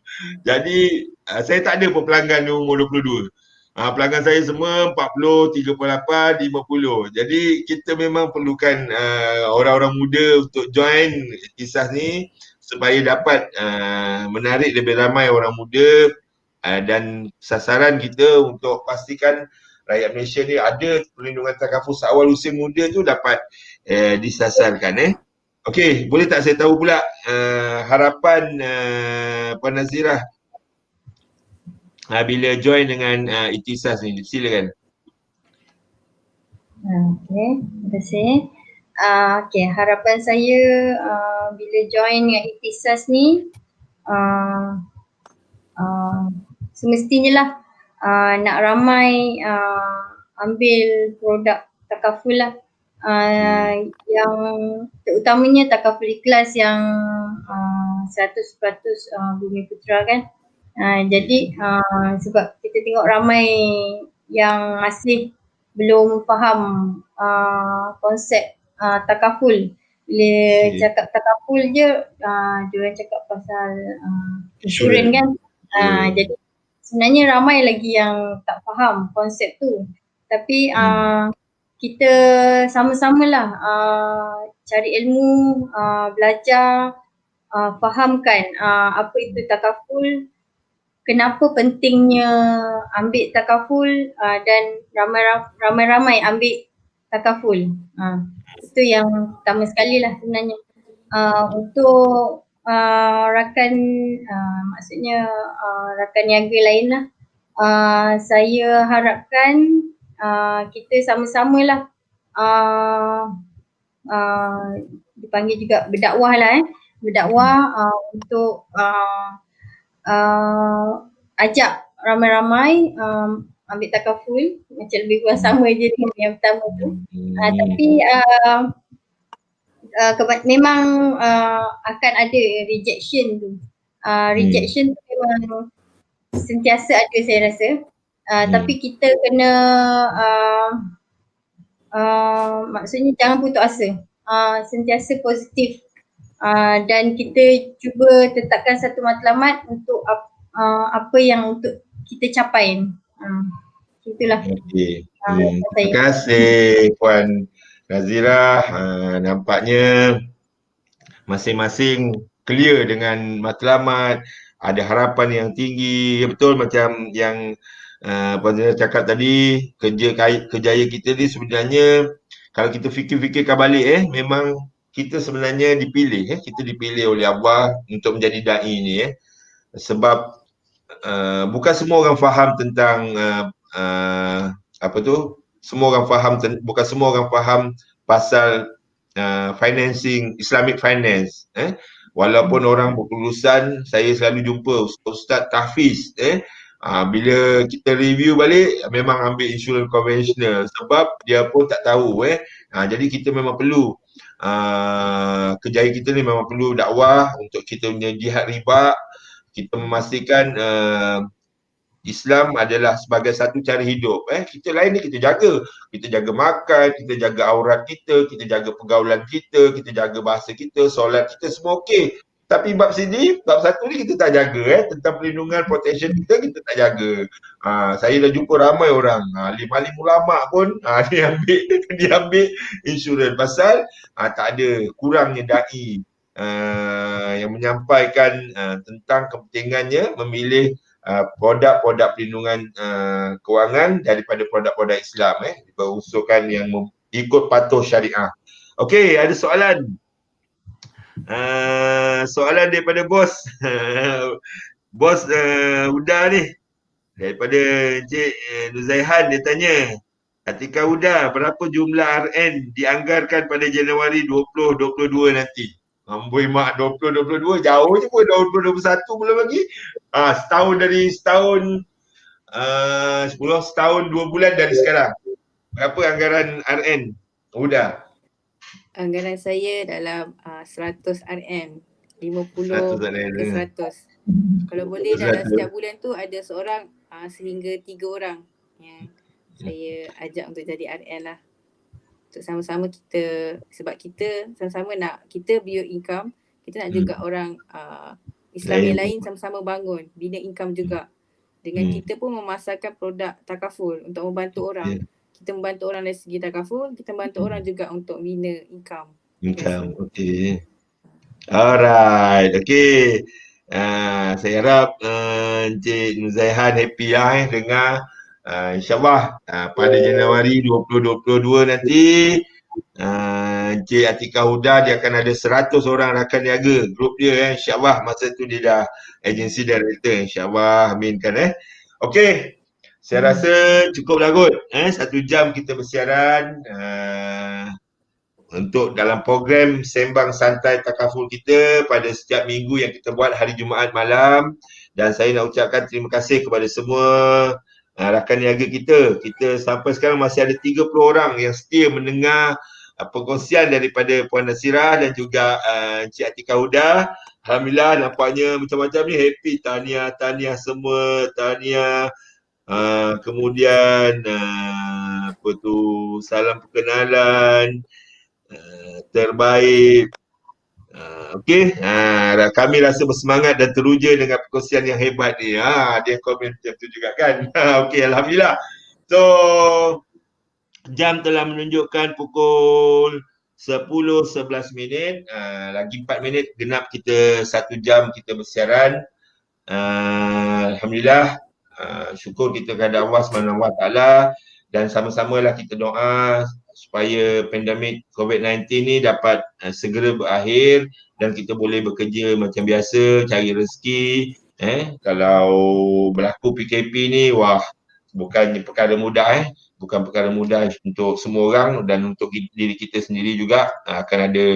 Jadi saya tak ada pun pelanggan umur 22. Pelanggan saya semua 40, 38, 50. Jadi kita memang perlukan orang-orang muda untuk join Ikhtisas ni supaya dapat menarik lebih ramai orang muda dan sasaran kita untuk pastikan rakyat Malaysia ni ada perlindungan takaful seawal usia muda tu dapat disasarkan. Okey, boleh tak saya tahu pula harapan Puan Nazirah bila join dengan Ikhtisas ni? Silakan. Okey, terima kasih. Okey, harapan saya bila join dengan Ikhtisas ni semestinya lah nak ramai ambil produk takaful lah. Yang terutamanya takaful ikhlas yang 100% Bumi Putra kan. Jadi sebab kita tengok ramai yang masih belum faham konsep takaful. Bila cakap takaful je, diorang cakap pasal insurans kan. Jadi sebenarnya ramai lagi yang tak faham konsep tu. Tapi kita sama-samalah cari ilmu, belajar, fahamkan apa itu takaful, kenapa pentingnya ambil takaful dan ramai-ramai ambil takaful. Itu yang pertama sekali lah sebenarnya. Untuk rakan maksudnya rakan niaga lain lah, saya harapkan kita sama-samalah dipanggil juga berdakwah lah berdakwah untuk ajak ramai-ramai ambil takaful, macam lebih kurang sama je dengan yang pertama tu. Tapi memang akan ada rejection tu. Rejection tu memang sentiasa ada saya rasa. Tapi kita kena maksudnya jangan putus asa. Sentiasa positif. Dan kita cuba tetapkan satu matlamat untuk apa yang untuk kita capai. Itulah. Terima kasih Puan Nazirah. Nampaknya masing-masing clear dengan matlamat, ada harapan yang tinggi. Betul macam yang Puan Nazirah cakap tadi, kejayaan kita ni sebenarnya kalau kita fikir-fikirkan balik memang kita sebenarnya dipilih, kita dipilih oleh Allah untuk menjadi da'i ni sebab bukan semua orang faham tentang bukan semua orang faham pasal financing, Islamic finance. Walaupun orang berkelulusan, saya selalu jumpa Ustaz Tahfiz bila kita review balik memang ambil insurans konvensional sebab dia pun tak tahu jadi kita memang perlu kejayaan kita ni memang perlu dakwah untuk kita punya jihad riba. Kita memastikan Islam adalah sebagai satu cara hidup. Kita lain ni kita jaga makan, kita jaga aurat kita jaga pergaulan kita jaga bahasa kita, solat kita semua okey. Tapi bab satu ni kita tak jaga tentang perlindungan protection kita tak jaga. Saya dah jumpa ramai orang, alim-alim ulama pun dia ambil insurans pasal tak ada kurangnya da'i yang menyampaikan tentang kepentingannya memilih produk-produk perlindungan kewangan daripada produk-produk Islam berunsurkan yang ikut patuh syariah. Okey, ada soalan? Soalan daripada bos bos Huda ni, daripada Encik Nuzaihan. Dia tanya, Atika Huda, berapa jumlah RN dianggarkan pada Januari 2022 nanti? Amboi mak, 2022 jauh je pun, 2021 belum lagi. Setahun 10 setahun 2 bulan dari sekarang. Berapa anggaran RN Huda? Anggaran saya dalam 100 RM, 50 ke 100. Kalau boleh dalam setiap bulan tu ada seorang sehingga 3 orang yang saya ajak untuk jadi RN lah. Untuk sama-sama kita, sebab kita sama-sama nak, kita build income, kita nak juga orang Islam yang lain sama-sama bangun, bina income juga. Dengan kita pun memasarkan produk takaful untuk membantu orang. Kita membantu orang dari segi takaful, kita membantu orang juga untuk bina income. Okey. Alright, okey. Saya harap Encik Nuzaihan happy lah dengar InsyaAllah pada Januari 2022 nanti Encik Atikah Huda dia akan ada 100 orang rakan niaga grup dia InsyaAllah masa tu dia dah agency director InsyaAllah aminkan Okey, saya rasa cukup lah kot 1 jam kita bersiaran untuk dalam program Sembang Santai Takaful kita pada setiap minggu yang kita buat hari Jumaat malam. Dan saya nak ucapkan terima kasih kepada semua rakan niaga kita. Kita sampai sekarang masih ada 30 orang yang setia mendengar perkongsian daripada Puan Nasirah dan juga Encik Atikah Huda. Alhamdulillah nampaknya macam-macam ni happy. Tahniah semua, tahniah. Kemudian salam perkenalan terbaik. Okey, kami rasa bersemangat dan teruja dengan perkongsian yang hebat ni. Dia komen macam tu juga kan. Okey, alhamdulillah. So jam telah menunjukkan pukul 10:11 minit. Lagi 4 minit genap kita 1 jam kita bersiaran. Alhamdulillah. Syukur kita kepada Allah SWT dan sama-samalah kita doa supaya pandemik COVID-19 ni dapat segera berakhir dan kita boleh bekerja macam biasa, cari rezeki. Kalau berlaku PKP ni, wah, bukan perkara mudah bukan perkara mudah untuk semua orang dan untuk diri kita sendiri juga akan ada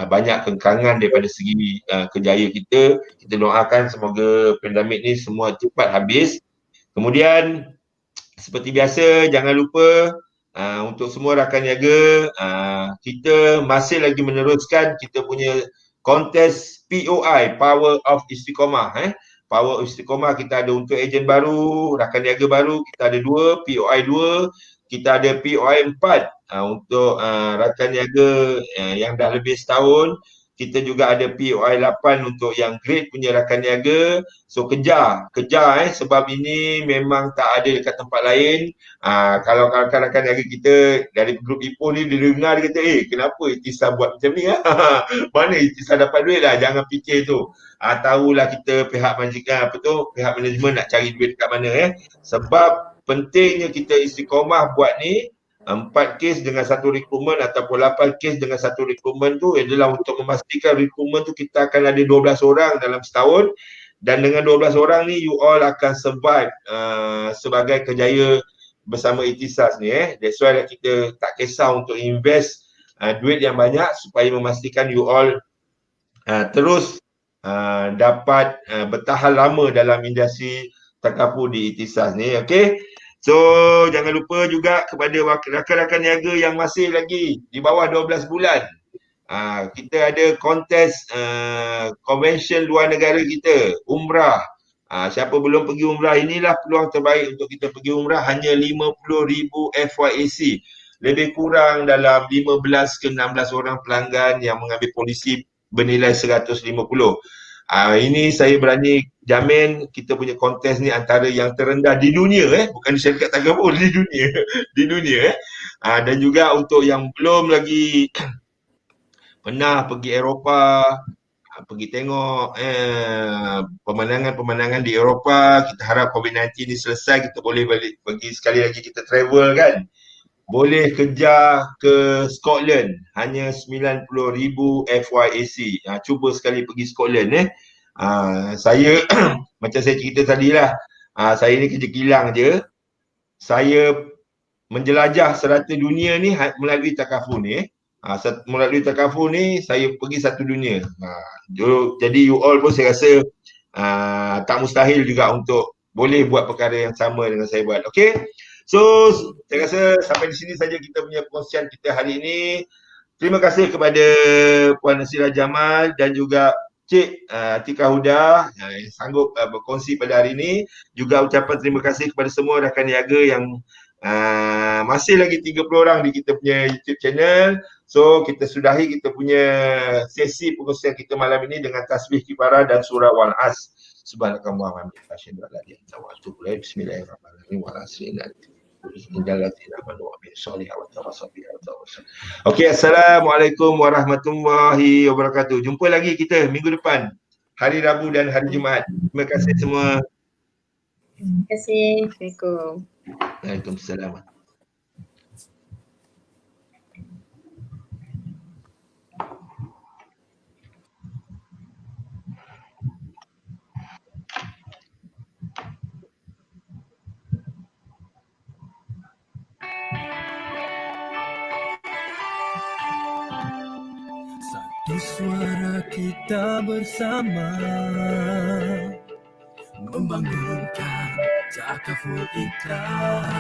banyak kengkangan daripada segi kerjaya kita. Kita doakan semoga pandemik ni semua cepat habis. Kemudian seperti biasa jangan lupa untuk semua rakan niaga, kita masih lagi meneruskan kita punya kontes POI, Power of Istiqomah. Power of Istiqomah kita ada untuk ejen baru, rakan niaga baru, kita ada 2, POI 2, kita ada POI 4 untuk rakan niaga yang dah lebih setahun. Kita juga ada POI 8 untuk yang grade punya rakan niaga. So kejar sebab ini memang tak ada dekat tempat lain. Kalau rakan-rakan niaga kita dari grup Ipoh ni dia dengar dia kata, kenapa Itisar buat macam ni? Mana Itisar dapat duit lah, jangan fikir tu. Tahulah kita pihak majikan pihak manajemen nak cari duit dekat mana Sebab pentingnya kita istiqomah buat ni 4 kes dengan 1 rekrutmen ataupun 8 kes dengan 1 rekrutmen tu adalah untuk memastikan rekrutmen tu kita akan ada 12 orang dalam setahun dan dengan 12 orang ni you all akan survive sebagai kerjaya bersama Itisas ni That's why kita tak kisah untuk invest duit yang banyak supaya memastikan you all terus dapat bertahan lama dalam industri takaful di Itisas ni. Okay. So jangan lupa juga kepada rakan-rakan niaga yang masih lagi di bawah 12 bulan. Kita ada kontes convention luar negara kita, umrah. Siapa belum pergi umrah, inilah peluang terbaik untuk kita pergi umrah, hanya 50,000 FYAC. Lebih kurang dalam 15 ke 16 orang pelanggan yang mengambil polisi bernilai 150. Ini saya berani jamin kita punya kontes ni antara yang terendah di dunia bukan di syarikat takaful, di dunia dan juga untuk yang belum lagi pernah pergi Eropah, pergi tengok pemandangan-pemandangan di Eropah, kita harap COVID-19 ni selesai, kita boleh balik pergi sekali lagi kita travel kan. Boleh kejar ke Scotland, hanya 90,000 FYAC. Cuba sekali pergi Scotland saya macam saya cerita tadi lah, saya ni kerja kilang je. Saya menjelajah serata dunia ni melalui takaful ni. Melalui takaful ni saya pergi satu dunia. Jadi you all pun saya rasa tak mustahil juga untuk boleh buat perkara yang sama dengan saya buat. Okay. So, saya rasa sampai di sini saja kita punya perkongsian kita hari ini. Terima kasih kepada Puan Nasirah Jamal dan juga Cik Atikah Huda yang sanggup berkongsi pada hari ini. Juga ucapan terima kasih kepada semua rakan niaga yang masih lagi 30 orang di kita punya YouTube channel. So, kita sudahi kita punya sesi perkongsian kita malam ini dengan tasbih kifarah dan surah Wal-As. Subhanakallahumma wa bihamdika, bismillahirrahmanirrahim wa Okey, assalamualaikum warahmatullahi wabarakatuh. Jumpa lagi kita minggu depan, hari Rabu dan hari Jumaat. Terima kasih semua. Terima kasih. Assalamualaikum. Waalaikumsalam. Satu suara kita bersama membangunkan Takaful Ikhlas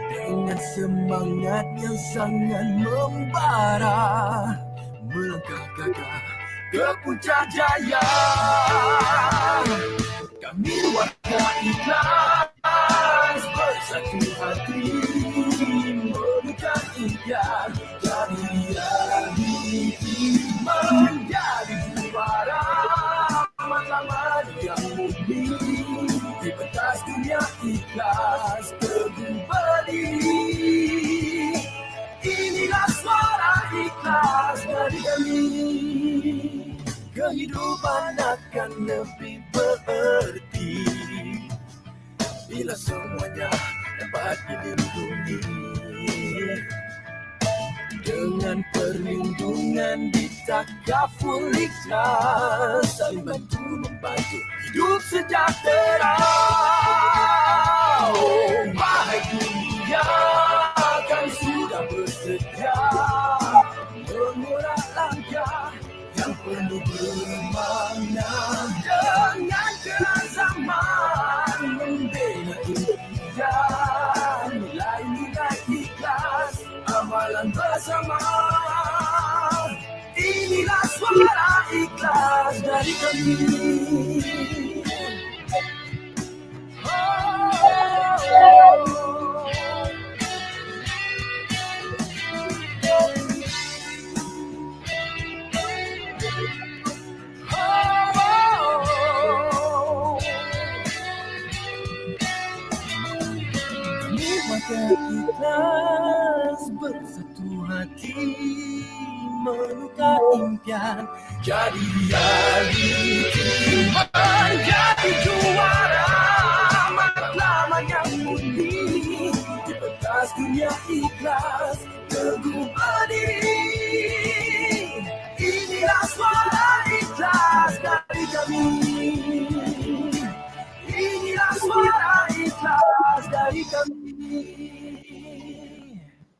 dengan semangat yang sangat membara, melangkah gagah ke puncak jaya. Kami warga ikhlas bersatu hati menuju impian, jadi menjadi juara matlamat yang murni di pentas dunia ikhlas teguh berdiri. Inilah suara ikhlas dari kami. Kehidupan akan lebih berarti bila semuanya dapat dilindungi dengan perlindungan di Takaful Ikhlas, saling bantu membantu hidup sejahtera. Oh, wahai dunia, kami sudah bersedia mengurak langkah yang penuh bermakna dengan keras zaman membela impian, nilai-nilai ikhlas, amalan bersama. Inilah suara ikhlas dari kami. Ikhlas bersatu hati menuju impian, jadi realiti